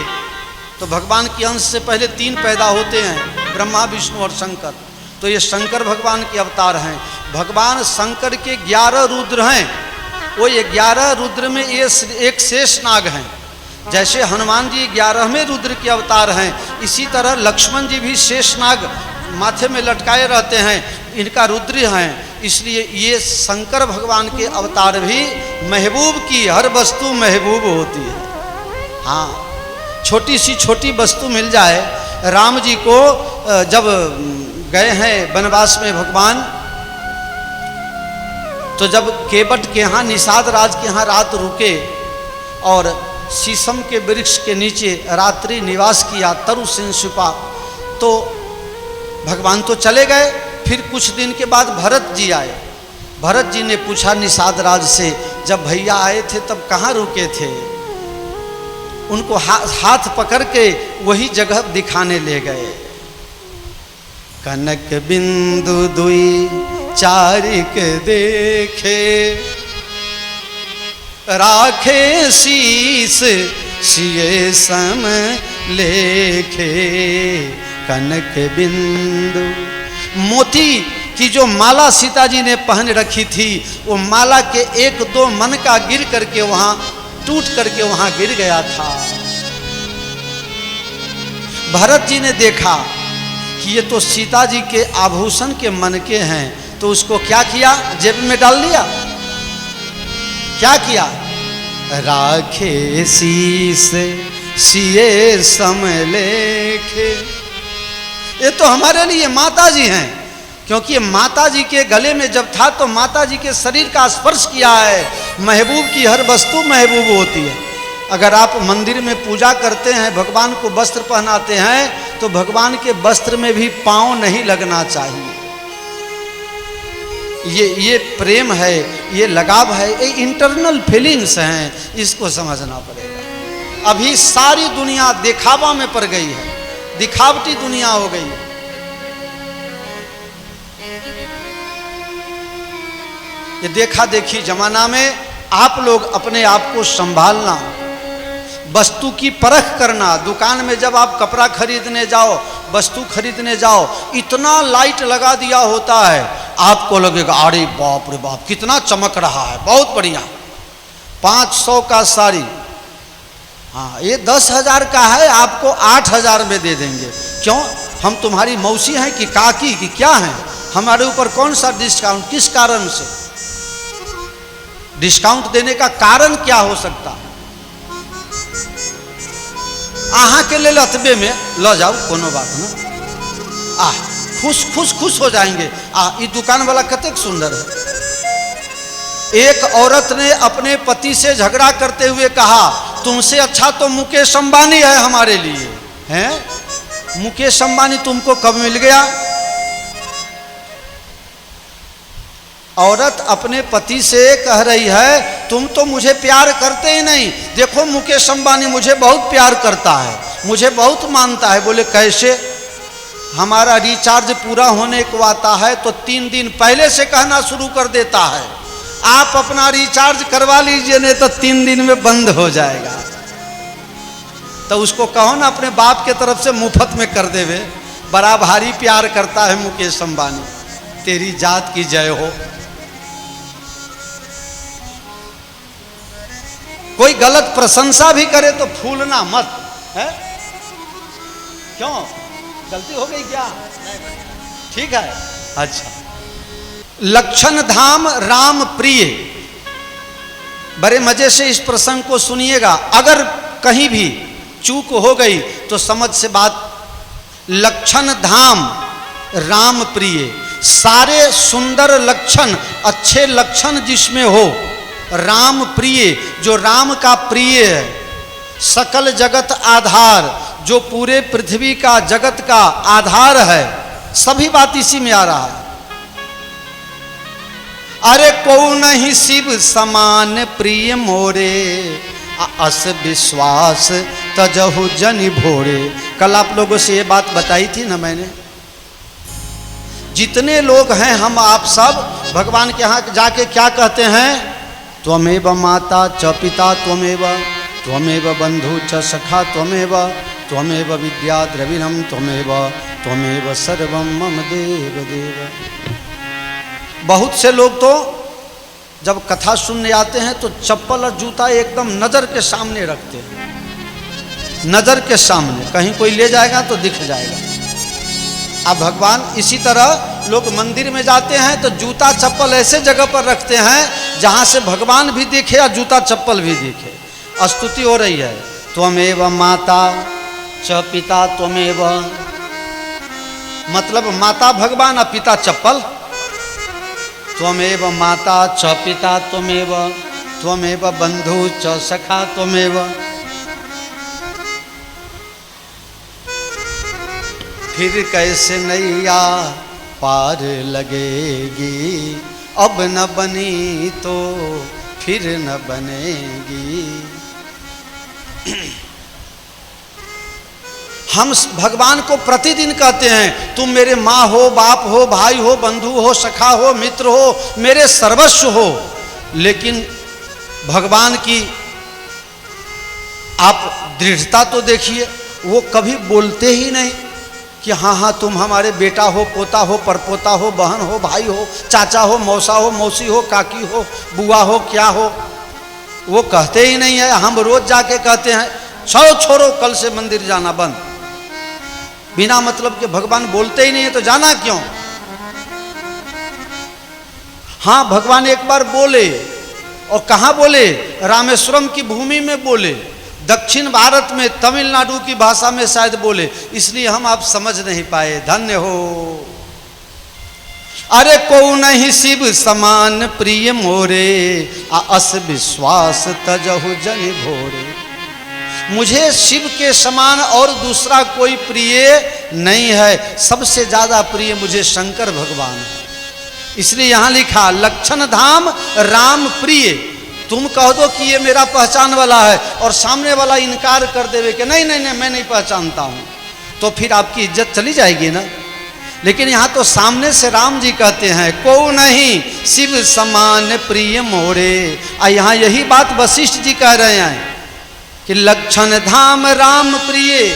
तो भगवान के अंश से पहले 3 पैदा होते हैं, ब्रह्मा विष्णु और शंकर। तो ये शंकर भगवान के अवतार हैं। भगवान शंकर के 11 रुद्र हैं। वो 11 रुद्र में ये एक शेषनाग हैं। जैसे हनुमान जी 11वें रुद्र के अवतार हैं, इसी तरह लक्ष्मण जी भी शेषनाग माथे में लटकाए रहते हैं, इनका रुद्र हैं। इसलिए ये शंकर भगवान के अवतार भी महबूब की हर वस्तु महबूब होती है। हाँ, छोटी सी छोटी वस्तु मिल जाए। राम जी को जब गए हैं वनवास में भगवान, तो जब केवट के यहाँ निषाद राज के यहाँ रात रुके और शीशम के वृक्ष के नीचे रात्रि निवास किया तरु सिंह छुपा, तो भगवान तो चले गए। फिर कुछ दिन के बाद भरत जी आए। भरत जी ने पूछा निषाद राज से, जब भैया आए थे तब कहाँ रुके थे? उनको हाथ पकड़ के वही जगह दिखाने ले गए। कनक बिंदु दुई चारिक देखे, राखे शीस सिए सम लेखे। कनक बिंदु, मोती की जो माला सीता जी ने पहन रखी थी, वो माला के 1-2 मन का गिर करके वहां टूट करके वहां गिर गया था। भरत जी ने देखा कि ये तो सीता जी के आभूषण के मनके हैं, तो उसको क्या किया? जेब में डाल लिया। क्या किया? राखे शीस सिए सम लेखे। ये तो हमारे लिए माता जी हैं, क्योंकि ये माता जी के गले में जब था तो माता जी के शरीर का स्पर्श किया है। महबूब की हर वस्तु महबूब होती है। अगर आप मंदिर में पूजा करते हैं, भगवान को वस्त्र पहनाते हैं, तो भगवान के वस्त्र में भी पांव नहीं लगना चाहिए। ये प्रेम है, ये लगाव है, ये इंटरनल फीलिंग्स हैं, इसको समझना पड़ेगा। अभी सारी दुनिया दिखावा में पड़ गई है, दिखावटी दुनिया हो गई है। ये देखा देखी जमाना में आप लोग अपने आप को संभालना, वस्तु की परख करना। दुकान में जब आप कपड़ा खरीदने जाओ, वस्तु खरीदने जाओ, इतना लाइट लगा दिया होता है, आपको लगेगा अरे बाप रे बाप कितना चमक रहा है, बहुत बढ़िया। 500 का साड़ी, हाँ ये 10,000 का है, आपको 8,000 में दे देंगे। क्यों? हम तुम्हारी मौसी हैं कि काकी कि क्या हैं? हमारे ऊपर कौन सा डिस्काउंट? किस कारण से डिस्काउंट देने का कारण क्या हो सकता है? आहा के ले लतबे में लो जाओ, कोनो बात ना। खुश हो जाएंगे। ये दुकान वाला कतेक सुंदर है। एक औरत ने अपने पति से झगड़ा करते हुए कहा, तुमसे अच्छा तो मुकेश अंबानी है हमारे लिए। हैं? मुकेश अंबानी तुमको कब मिल गया? औरत अपने पति से कह रही है, तुम तो मुझे प्यार करते ही नहीं, देखो मुकेश अंबानी मुझे बहुत प्यार करता है, मुझे बहुत मानता है। बोले कैसे? हमारा रिचार्ज पूरा होने को आता है तो 3 दिन पहले से कहना शुरू कर देता है, आप अपना रिचार्ज करवा लीजिए नहीं तो 3 दिन में बंद हो जाएगा। तो उसको कहो ना अपने बाप के तरफ से मुफ्त में कर देवे। बड़ा भारी प्यार करता है मुकेश अंबानी, तेरी जात की जय हो। कोई गलत प्रशंसा भी करे तो फूलना मत, है? क्यों? गलती हो गई क्या? ठीक है, अच्छा। लक्षण धाम राम प्रिय, बड़े मजे से इस प्रसंग को सुनिएगा। अगर कहीं भी चूक हो गई तो समझ से बात। लक्षण धाम राम प्रिय, सारे सुंदर लक्षण, अच्छे लक्षण जिसमें हो, राम प्रिय, जो राम का प्रिय है। सकल जगत आधार, जो पूरे पृथ्वी का जगत का आधार है। सभी बात इसी में आ रहा है। अरे को नहीं शिव समान प्रिय मोरे, अस विश्वास तजहु जनि भोरे। कल आप लोगों से ये बात बताई थी ना मैंने, जितने लोग हैं हम आप सब भगवान के यहाँ जाके क्या कहते हैं, त्वमेव माता च पिता त्वमेव, त्वमेव बंधु च सखा त्वमेव, त्वमेव विद्या द्रविणम त्वमेव, त्वमेव सर्वम मम देव देव। बहुत से लोग तो जब कथा सुनने आते हैं तो चप्पल और जूता एकदम नजर के सामने रखते हैं, नजर के सामने, कहीं कोई ले जाएगा तो दिख जाएगा। अब भगवान इसी तरह लोग मंदिर में जाते हैं तो जूता चप्पल ऐसे जगह पर रखते हैं जहां से भगवान भी दिखे और जूता चप्पल भी दिखे। स्तुति हो रही है, त्वमेव माता च पिता त्वमेव, मतलब माता भगवान और पिता चप्पल। त्वमेव माता च पिता त्वमेव, त्वमेव बंधु च सखा त्वमेव। फिर कैसे नैया पार लगेगी, अब न बनी तो फिर न बनेगी। हम भगवान को प्रतिदिन कहते हैं तुम मेरे माँ हो, बाप हो, भाई हो, बंधु हो, सखा हो, मित्र हो, मेरे सर्वस्व हो। लेकिन भगवान की आप दृढ़ता तो देखिए, वो कभी बोलते ही नहीं कि हाँ हाँ तुम हमारे बेटा हो, पोता हो, परपोता हो, बहन हो, भाई हो, चाचा हो, मौसा हो, मौसी हो, काकी हो, बुआ हो, क्या हो, वो कहते ही नहीं है। हम रोज जाके कहते हैं छोड़ो छोड़ो कल से मंदिर जाना बंद, बिना मतलब के भगवान बोलते ही नहीं है तो जाना क्यों। हाँ भगवान एक बार बोले, और कहाँ बोले, रामेश्वरम की भूमि में बोले, दक्षिण भारत में तमिलनाडु की भाषा में शायद बोले, इसलिए हम आप समझ नहीं पाए। धन्य हो। अरे को नहीं शिव समान प्रिय मोरे, अस विश्वास तजहु जनि भोरे। मुझे शिव के समान और दूसरा कोई प्रिय नहीं है, सबसे ज्यादा प्रिय मुझे शंकर भगवान है। इसलिए यहां लिखा लक्षण धाम राम प्रिय। तुम कह दो कि ये मेरा पहचान वाला है और सामने वाला इनकार कर देवे कि नहीं नहीं नहीं मैं नहीं पहचानता हूं, तो फिर आपकी इज्जत चली जाएगी ना। लेकिन यहाँ तो सामने से राम जी कहते हैं को नहीं शिव समान प्रिय मोरे। यहाँ यही बात वशिष्ठ जी कह रहे हैं कि लक्षण धाम राम प्रिय,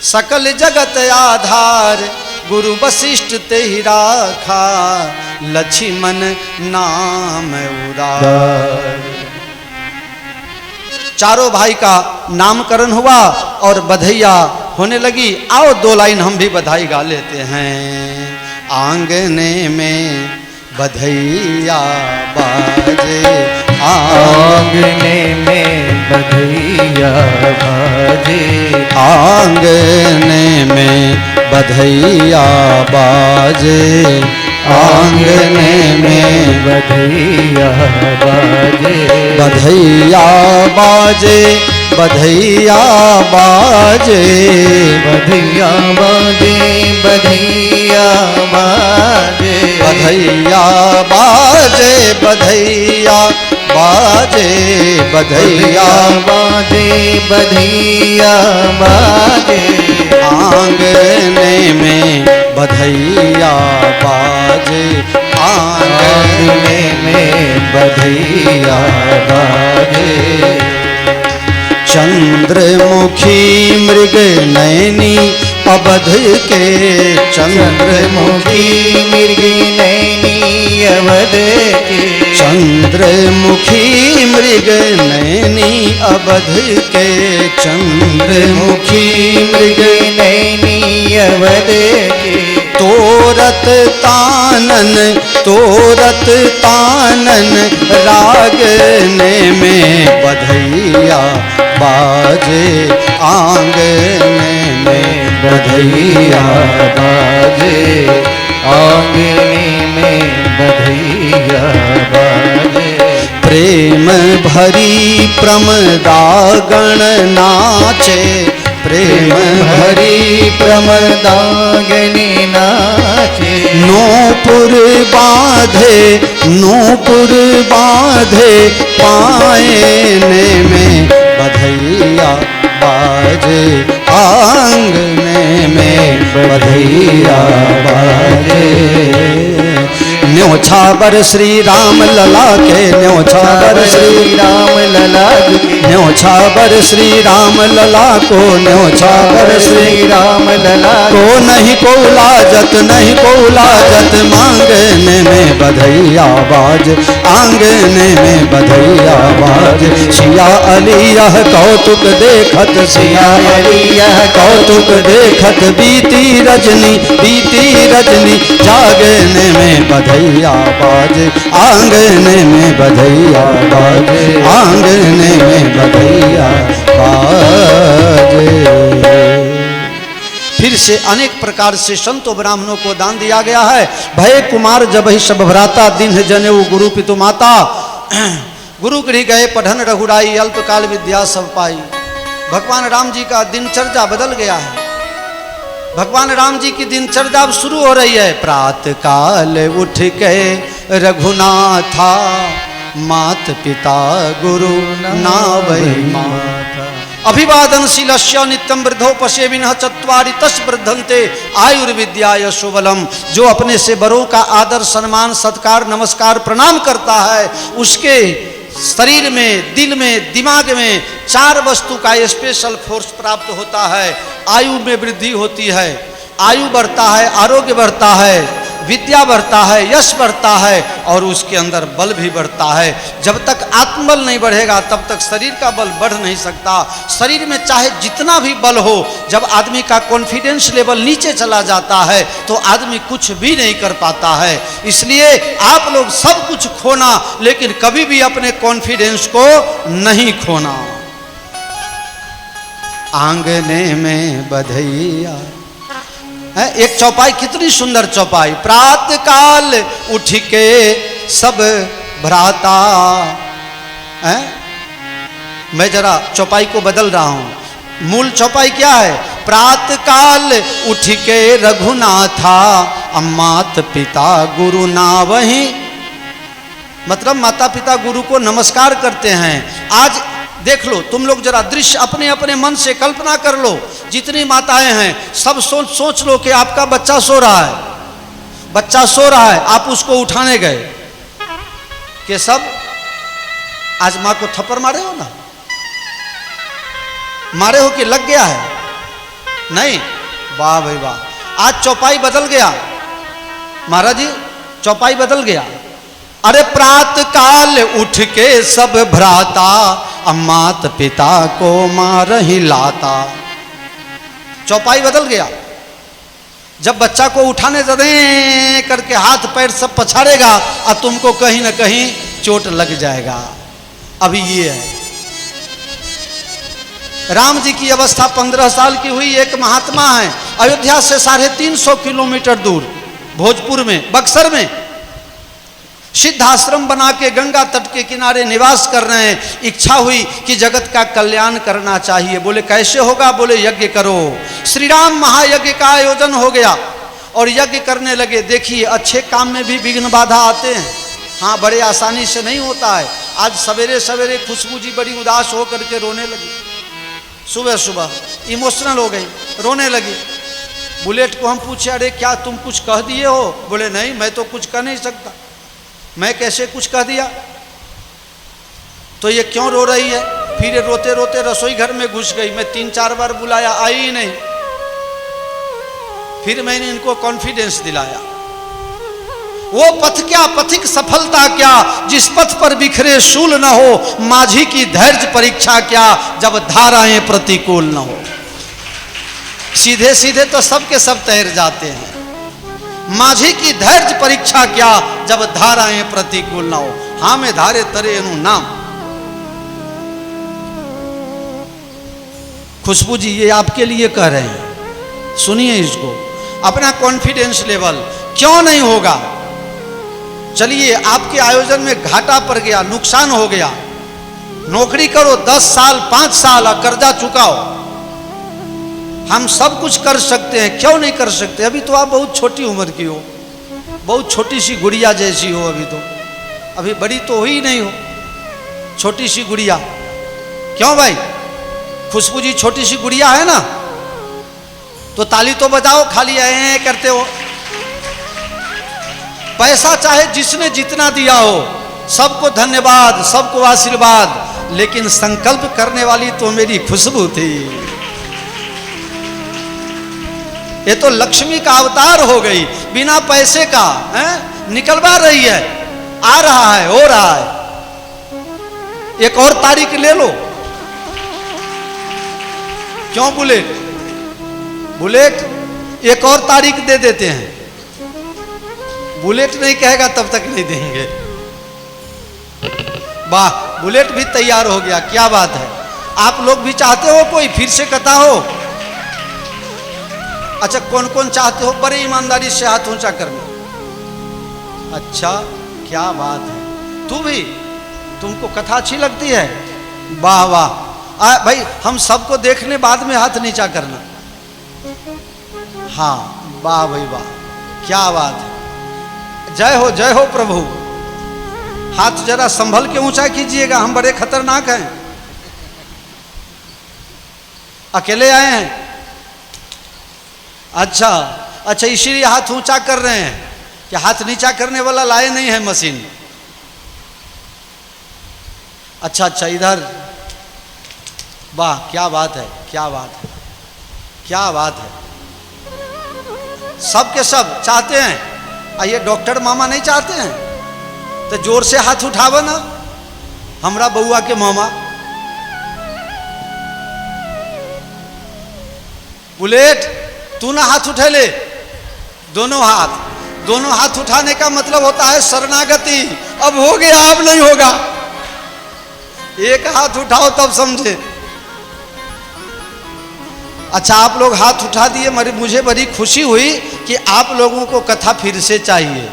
सकल जगत आधार, गुरु वशिष्ठ ते ही राखा, लक्ष्मण नाम उदार। चारों भाई का नामकरण हुआ और बधाइयाँ होने लगी। आओ दो लाइन हम भी बधाई गा लेते हैं। आंगने में बधाइयाँ बाजे, आंगने में बधाइयाँ बाजे, आंगने में बधाइयाँ बाजे, आंगने में बधाइयाँ बाजे, बधाइयाँ बाजे, बधाइयाँ बाजे, बधाइयाँ बाजे, बधाइयाँ बाजे, बधाइयाँ बाजे, बधाइयाँ बाजे, बधाइयाँ बाजे, बधाइयाँ बाजे, आंगने में बधाइयाँ बाजे, आंगने में बधाइयाँ बाजे। चंद्रमुखी मृग नयनी अवध के, चंद्रमुखी मृग नैनी अवध के, चंद्रमुखी मृग नयनी अवध के, चंद्रमुखी मृग नैनी अवध के, तोरत तानन, तोरत तानन रागने में बधाइयाँ बाजे, आंगने में बधाइयाँ बाजे, आंगने में बधाइयाँ बाजे। प्रेम भरी प्रमदागण नाचे, प्रेम भरी प्रमदागनी नाचे, नूपुर बांधे, नूपुर बांधे पायने में बधैया बाजे, आंगने में बधैया बाजे। न्योछावर श्री राम लला के, न्योछावर श्री राम लला के, न्योछावर श्री राम लला को, न्योछावर श्री राम लला को। नहीं को लाजत, नहीं को लाजत, मांगने में बधैया बाज, आंगने में बधैया बाज। सिया अली यह कौतुक देखत, सिया अली यह कौतुक देखत, बीती रजनी, बीती रजनी, जागने में बधैया बाज, आंगने में बधैया बाज, आंगने में बधैया बाज। फिर से अनेक प्रकार से संतों ब्राह्मणों को दान दिया गया है। भय कुमार जब ही सब भ्राता, दिन जनेऊ गुरु पितु माता। गुरु गृह गए पढ़न रघुराई, अल्पकाल विद्या सब पाई। भगवान राम जी का दिनचर्या बदल गया है। भगवान राम जी की दिनचर्या अब शुरू हो रही है। प्रात काल उठ के रघुनाथा, मात पिता गुरु नावै माता। अभिवादनशीलस्य नित्यं वृद्धो पश्येविनः चत्वारि तस् वृद्धन्ते आयुर्विद्या यशोबलम। जो अपने से बड़ों का आदर सम्मान सत्कार नमस्कार प्रणाम करता है, उसके शरीर में, दिल में, दिमाग में 4 वस्तु का स्पेशल फोर्स प्राप्त होता है। आयु में वृद्धि होती है, आयु बढ़ता है, आरोग्य बढ़ता है, विद्या बढ़ता है, यश बढ़ता है और उसके अंदर बल भी बढ़ता है। जब तक आत्मबल नहीं बढ़ेगा तब तक शरीर का बल बढ़ नहीं सकता। शरीर में चाहे जितना भी बल हो, जब आदमी का कॉन्फिडेंस लेवल नीचे चला जाता है तो आदमी कुछ भी नहीं कर पाता है। इसलिए आप लोग सब कुछ खोना, लेकिन कभी भी अपने कॉन्फिडेंस को नहीं खोना। आंगने में बधैया है। एक चौपाई, कितनी सुंदर चौपाई। प्रात काल उठ के सब भ्राता है। मैं जरा चौपाई को बदल रहा हूं। मूल चौपाई क्या है? प्रात काल उठ के रघुनाथा, मात पिता गुरु ना वही। मतलब माता पिता गुरु को नमस्कार करते हैं। आज देख लो, तुम लोग जरा दृश्य अपने अपने मन से कल्पना कर लो। जितनी माताएं हैं सब सोच लो कि आपका बच्चा सो रहा है, बच्चा सो रहा है, आप उसको उठाने गए कि सब आज माँ को थप्पड़ मारे हो ना, मारे हो कि लग गया है? नहीं, वाह भाई वाह। आज चौपाई बदल गया महाराज जी, चौपाई बदल गया। अरे प्रात काल उठ के सब भ्राता, मात पिता को मार ही लाता। चौपाई बदल गया। जब बच्चा को उठाने दे करके हाथ पैर सब पछाड़ेगा और तुमको कहीं ना कहीं चोट लग जाएगा। अभी ये है। राम जी की अवस्था 15 साल की हुई। एक महात्मा है, अयोध्या से 350 किलोमीटर दूर भोजपुर में, बक्सर में सिद्ध आश्रम बना के गंगा तट के किनारे निवास कर रहे हैं। इच्छा हुई कि जगत का कल्याण करना चाहिए। बोले कैसे होगा? बोले यज्ञ करो। श्री राम महायज्ञ का आयोजन हो गया और यज्ञ करने लगे। देखिए, अच्छे काम में भी विघ्न बाधा आते हैं। हाँ, बड़े आसानी से नहीं होता है। आज सवेरे सवेरे खुशबू जी बड़ी उदास हो करके रोने लगी। सुबह सुबह इमोशनल हो गई, रोने लगी। बुलेट को हम पूछे, अरे क्या तुम कुछ कह दिए हो? बोले नहीं, मैं तो कुछ कह नहीं सकता। मैं कैसे कुछ कह दिया? तो ये क्यों रो रही है? फिर रोते रोते रसोई घर में घुस गई। मैं 3-4 बार बुलाया, आई ही नहीं। फिर मैंने इनको कॉन्फिडेंस दिलाया। वो पथ क्या, पथिक सफलता क्या, जिस पथ पर बिखरे शूल न हो। माझी की धैर्य परीक्षा क्या, जब धाराएं प्रतिकूल न हो। सीधे सीधे तो सबके सब तैर जाते हैं। माझी की धैर्य परीक्षा क्या, जब धाराएं प्रतिकूल ना हो। हाँ में धारे तरे एनु नाम। खुशबू जी ये आपके लिए कह रहे हैं, सुनिए इसको। अपना कॉन्फिडेंस लेवल क्यों नहीं होगा? चलिए, आपके आयोजन में घाटा पड़ गया, नुकसान हो गया। नौकरी करो 10 साल 5 साल और कर्जा चुकाओ। हम सब कुछ कर सकते हैं, क्यों नहीं कर सकते? अभी तो आप बहुत छोटी उम्र की हो, बहुत छोटी सी गुड़िया जैसी हो। अभी बड़ी तो हुई नहीं हो, छोटी सी गुड़िया। क्यों भाई? खुशबू जी छोटी सी गुड़िया है ना, तो ताली तो बजाओ, खाली ऐ करते हो। पैसा चाहे जिसने जितना दिया हो, सबको धन्यवाद, सबको आशीर्वाद, लेकिन संकल्प करने वाली तो मेरी खुशबू थी। ये तो लक्ष्मी का अवतार हो गई, बिना पैसे का है, निकलवा रही है, आ रहा है, हो रहा है। एक और तारीख ले लो। क्यों बुलेट? बुलेट एक और तारीख दे देते हैं। बुलेट नहीं कहेगा तब तक नहीं देंगे। वाह, बुलेट भी तैयार हो गया, क्या बात है। आप लोग भी चाहते हो कोई फिर से कथा हो? अच्छा, कौन कौन चाहते हो? बड़े ईमानदारी से हाथ ऊंचा करना। अच्छा, क्या बात है। तू भी, तुमको कथा अच्छी लगती है? वाह वाह। भाई हम सबको देखने बाद में हाथ नीचा करना। हाँ, वाह भाई वाह, क्या बात है। जय हो प्रभु। हाथ जरा संभल के ऊंचा कीजिएगा, हम बड़े खतरनाक हैं। अकेले आए हैं? अच्छा अच्छा, इसीलिए हाथ ऊंचा कर रहे हैं कि हाथ नीचा करने वाला लाए नहीं है मशीन। अच्छा अच्छा, इधर। वाह, क्या बात है, क्या बात है, क्या बात है। सब के सब चाहते हैं। आइए, डॉक्टर मामा नहीं चाहते हैं तो जोर से हाथ उठावा ना, हमरा बउआ के मामा। बुलेट, तू ना हाथ उठे ले। दोनों हाथ उठाने का मतलब होता है शरणागति। अब हो गया, अब नहीं होगा। एक हाथ उठाओ तब समझे। अच्छा, आप लोग हाथ उठा दिए, मुझे बड़ी खुशी हुई कि आप लोगों को कथा फिर से चाहिए,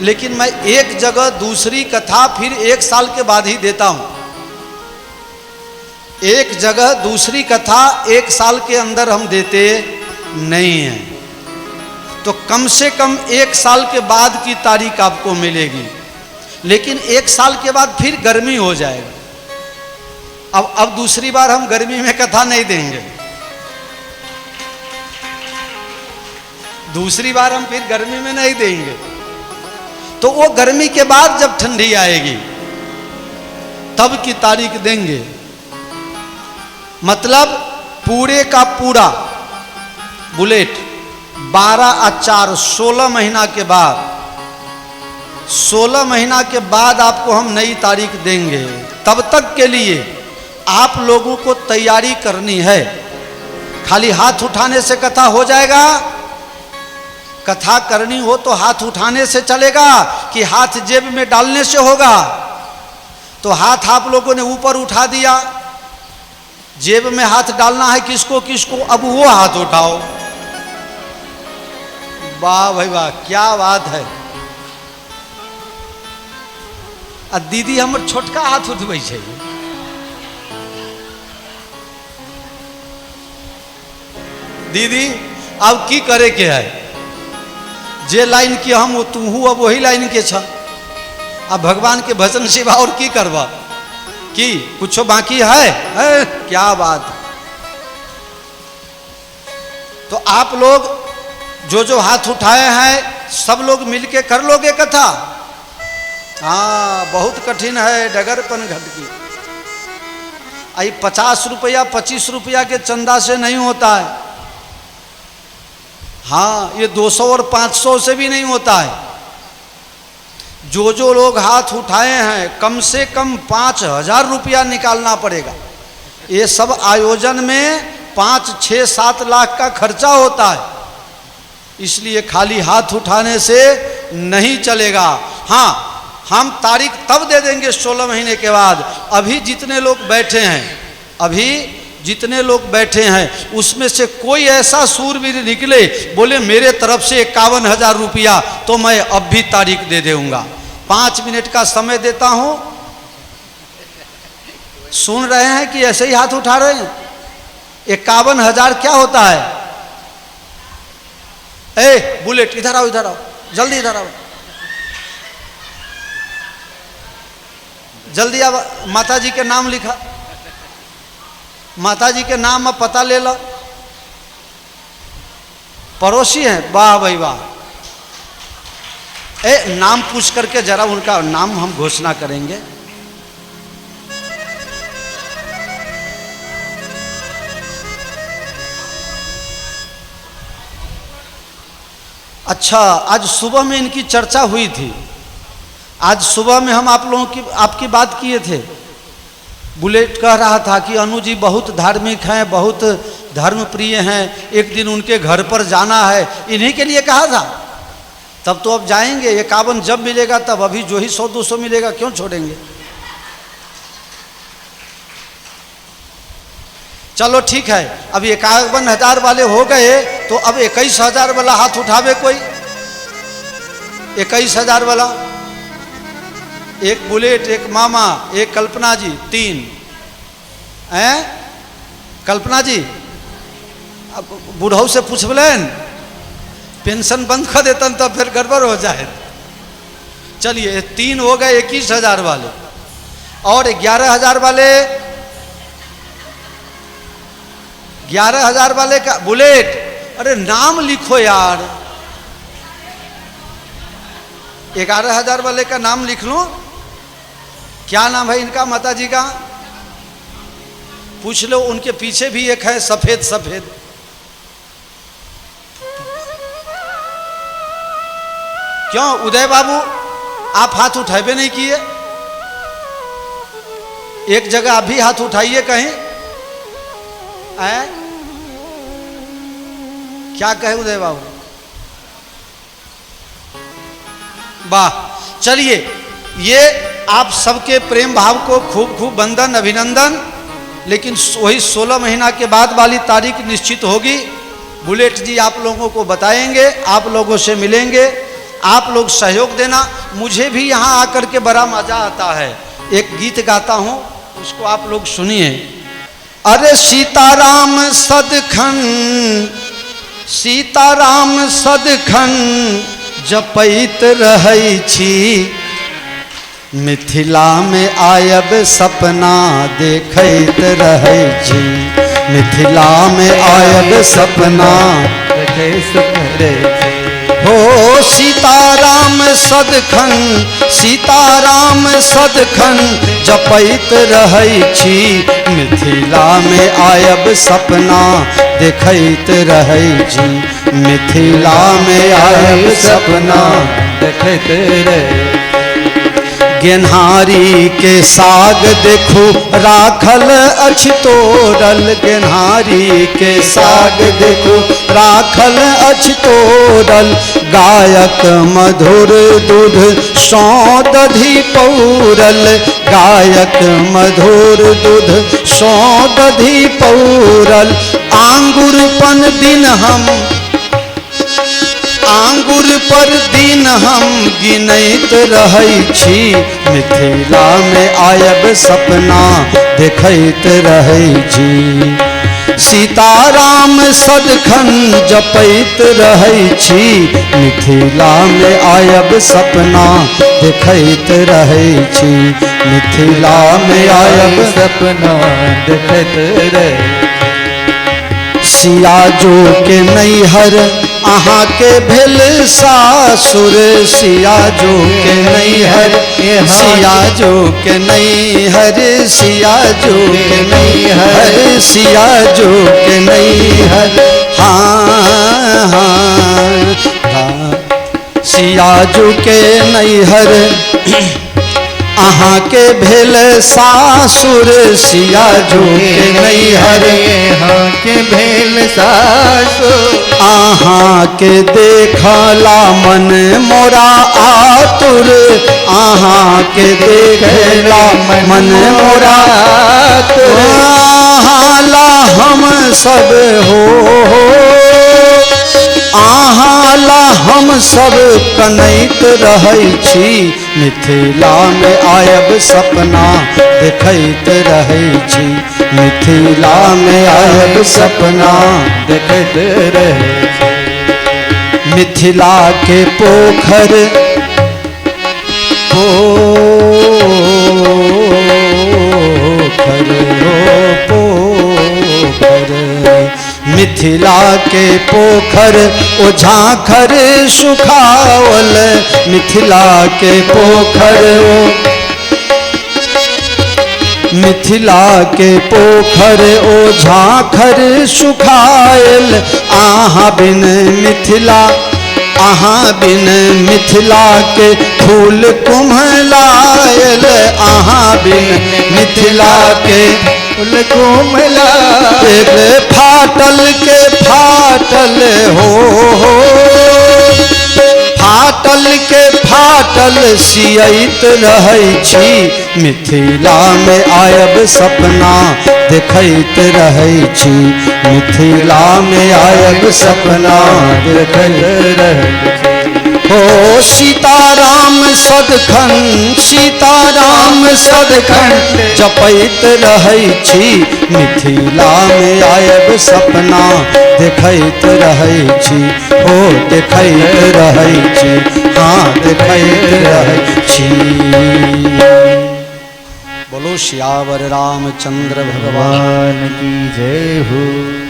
लेकिन मैं एक जगह दूसरी कथा फिर 1 साल के बाद ही देता हूं। एक जगह दूसरी कथा 1 साल के अंदर हम देते नहीं हैं, तो कम से कम 1 साल के बाद की तारीख आपको मिलेगी। लेकिन 1 साल के बाद फिर गर्मी हो जाएगा। अब दूसरी बार हम गर्मी में कथा नहीं देंगे। दूसरी बार हम फिर गर्मी में नहीं देंगे, तो वो गर्मी के बाद जब ठंडी आएगी तब की तारीख देंगे। मतलब पूरे का पूरा बुलेट 12 और 4 16 महीना के बाद, 16 महीना के बाद आपको हम नई तारीख देंगे। तब तक के लिए आप लोगों को तैयारी करनी है। खाली हाथ उठाने से कथा हो जाएगा? कथा करनी हो तो हाथ उठाने से चलेगा कि हाथ जेब में डालने से होगा? तो हाथ आप लोगों ने ऊपर उठा दिया, जेब में हाथ डालना है किसको किसको? अब वो हाथ उठाओ। वाह भाई वाह, क्या बात है। आ दीदी हमर छोटका हाथ उठबै छै। दीदी, अब की करे के है? जे लाइन के हम वो तू अब वही लाइन के छ। अब भगवान के भजन सेवा और की करवा कि कुछ बाकी है? क्या बात। तो आप लोग जो हाथ उठाए हैं सब लोग मिलके कर लोगे कथा? हाँ, बहुत कठिन है, डगरपन घटकी। आई 50 रुपया 25 रुपया के चंदा से नहीं होता है। हाँ, ये 200 और 500 से भी नहीं होता है। जो लोग हाथ उठाए हैं कम से कम 5000 रुपया निकालना पड़ेगा। ये सब आयोजन में 5, 6, 7 लाख का खर्चा होता है, इसलिए खाली हाथ उठाने से नहीं चलेगा। हाँ, हम तारीख तब दे देंगे 16 महीने के बाद। अभी जितने लोग बैठे हैं उसमें से कोई ऐसा सूरवीर निकले बोले मेरे तरफ से 51,000 रुपया, तो मैं अब भी तारीख दे दूंगा। 5 मिनट का समय देता हूं। सुन रहे हैं कि ऐसे ही हाथ उठा रहे हैं? 51,000 क्या होता है? ए बुलेट, इधर आओ, इधर आओ, जल्दी इधर आओ, जल्दी आओ। माता जी के नाम लिखा। माता जी के नाम में पता ले लो, पड़ोसी हैं, वाह भाई वाह। नाम पूछ करके जरा उनका नाम हम घोषणा करेंगे। अच्छा, आज सुबह में इनकी चर्चा हुई थी। आज सुबह में हम आप लोगों की आपकी बात किए थे। बुलेट कह रहा था कि अनु जी बहुत धार्मिक हैं, बहुत धर्म प्रिय हैं, एक दिन उनके घर पर जाना है, इन्हीं के लिए कहा था। तब तो अब जाएंगे, 51 जब मिलेगा तब, अभी जो ही 100-200 मिलेगा क्यों छोड़ेंगे। चलो ठीक है, अब 51,000 वाले हो गए तो अब 21,000 वाला हाथ उठावे कोई। 21,000 वाला, एक बुलेट, एक मामा, एक कल्पना जी, 3 हैं। कल्पना जी अब बूढ़ऊ से पूछबलेन, पेंशन बंद कर देतन तब फिर गड़बड़ हो जाए। चलिए 3 हो गए 21,000 वाले, और 11,000 वाले, 11,000 वाले का बुलेट। अरे नाम लिखो यार, 11,000 वाले का नाम लिख लो। क्या नाम है इनका, माता जी का? पूछ लो, उनके पीछे भी एक है सफेद सफेद। क्यों उदय बाबू आप हाथ उठाए नहीं किए? एक जगह आप भी हाथ उठाइए कहीं। क्या कहे उदय बाबू? वाह, चलिए ये आप सबके प्रेम भाव को खूब खूब वंदन, अभिनंदन। लेकिन वही 16 महीना के बाद वाली तारीख निश्चित होगी। बुलेट जी आप लोगों को बताएंगे, आप लोगों से मिलेंगे, आप लोग सहयोग देना। मुझे भी यहाँ आकर के बड़ा मजा आता है। एक गीत गाता हूँ, उसको आप लोग सुनिए। अरे सीताराम सदखन, सीताराम सदखन जपैत रहै छी, मिथिला में आयब सपना देखैत रहै छी, मिथिला में आयब सपना देखैत रहै छी। हो सीताराम सदखन, सीताराम सदखन जपैत रहै छी, मिथिला में आयब सपना देखैत रहै छी, मिथिला में आयब सपना देखैत रहै। गेन्हारी के साग देखू राखल अछि तोरल, गेन्हारी के साग देखू राखल अछि तोरल, गायक मधुर दूध सौ दधी पौरल, गायक मधुर दूध सौ दधी पौरल, आंगुर पन दिन हम, आंगुर पर दिन हम गिनैत रहै छी, मिथिला में आयब सपना देखैत रहै छी, सीताराम सदखन जपैत रहै छी, मिथिला में आयब सपना देखैत रहै छी, मिथिला में आयब सपना देखैत रहै। सियाजो के नैहर अहाँ के भेल सासुर, सियाजो के नैहर, सियाजो के नैहर, सियाजो के नैहर, सियाजो के नैहर, हाँ हाँ हाँ, सियाजो के नैहर अहाँ के भेल सासुर, सियाजो के नैहर अहाँ के भेल सासुर, अहाँ के देखला मन मोरा आतुर, अहाँ के देखला मन मोरा आतुर, अहाँ ला हम सब हो, अहाँ ला हम सब कनैत रहै छी, मिथिला में आयब सपना देखैत रहै छी, मिथिला में आयब सपना देखैत रहै छी। मिथिला के पोखर पोखर हो पोखर, पोखर मिथिला के पोखर ओ झांखर सुखावल, मिथिला के पोखर ओ मिथिला के पोखर ओ झांखर सुखायल, आहाँ बिन मिथिला आहाँ बिन मिथिला के फूल कुम्हलायल, आहाँ बिन मिथिला के फूल कुम्हला फाटल के फाटल हो फाटल के फाटल सियत रहै छी, मिथिला में आयब सपना देखैत रहै छी, मिथिला में आयब सपना देखैत रहै छी। हो सीताराम सदखन सीताराम सदखन जपैत रहै छी, मिथिला में आयब सपना देखैत रहै छी, हो देखैत रहै छी, हाँ देखैत रहै छी। बोलो सियावर रामचंद्र भगवान भगवान की जय हो।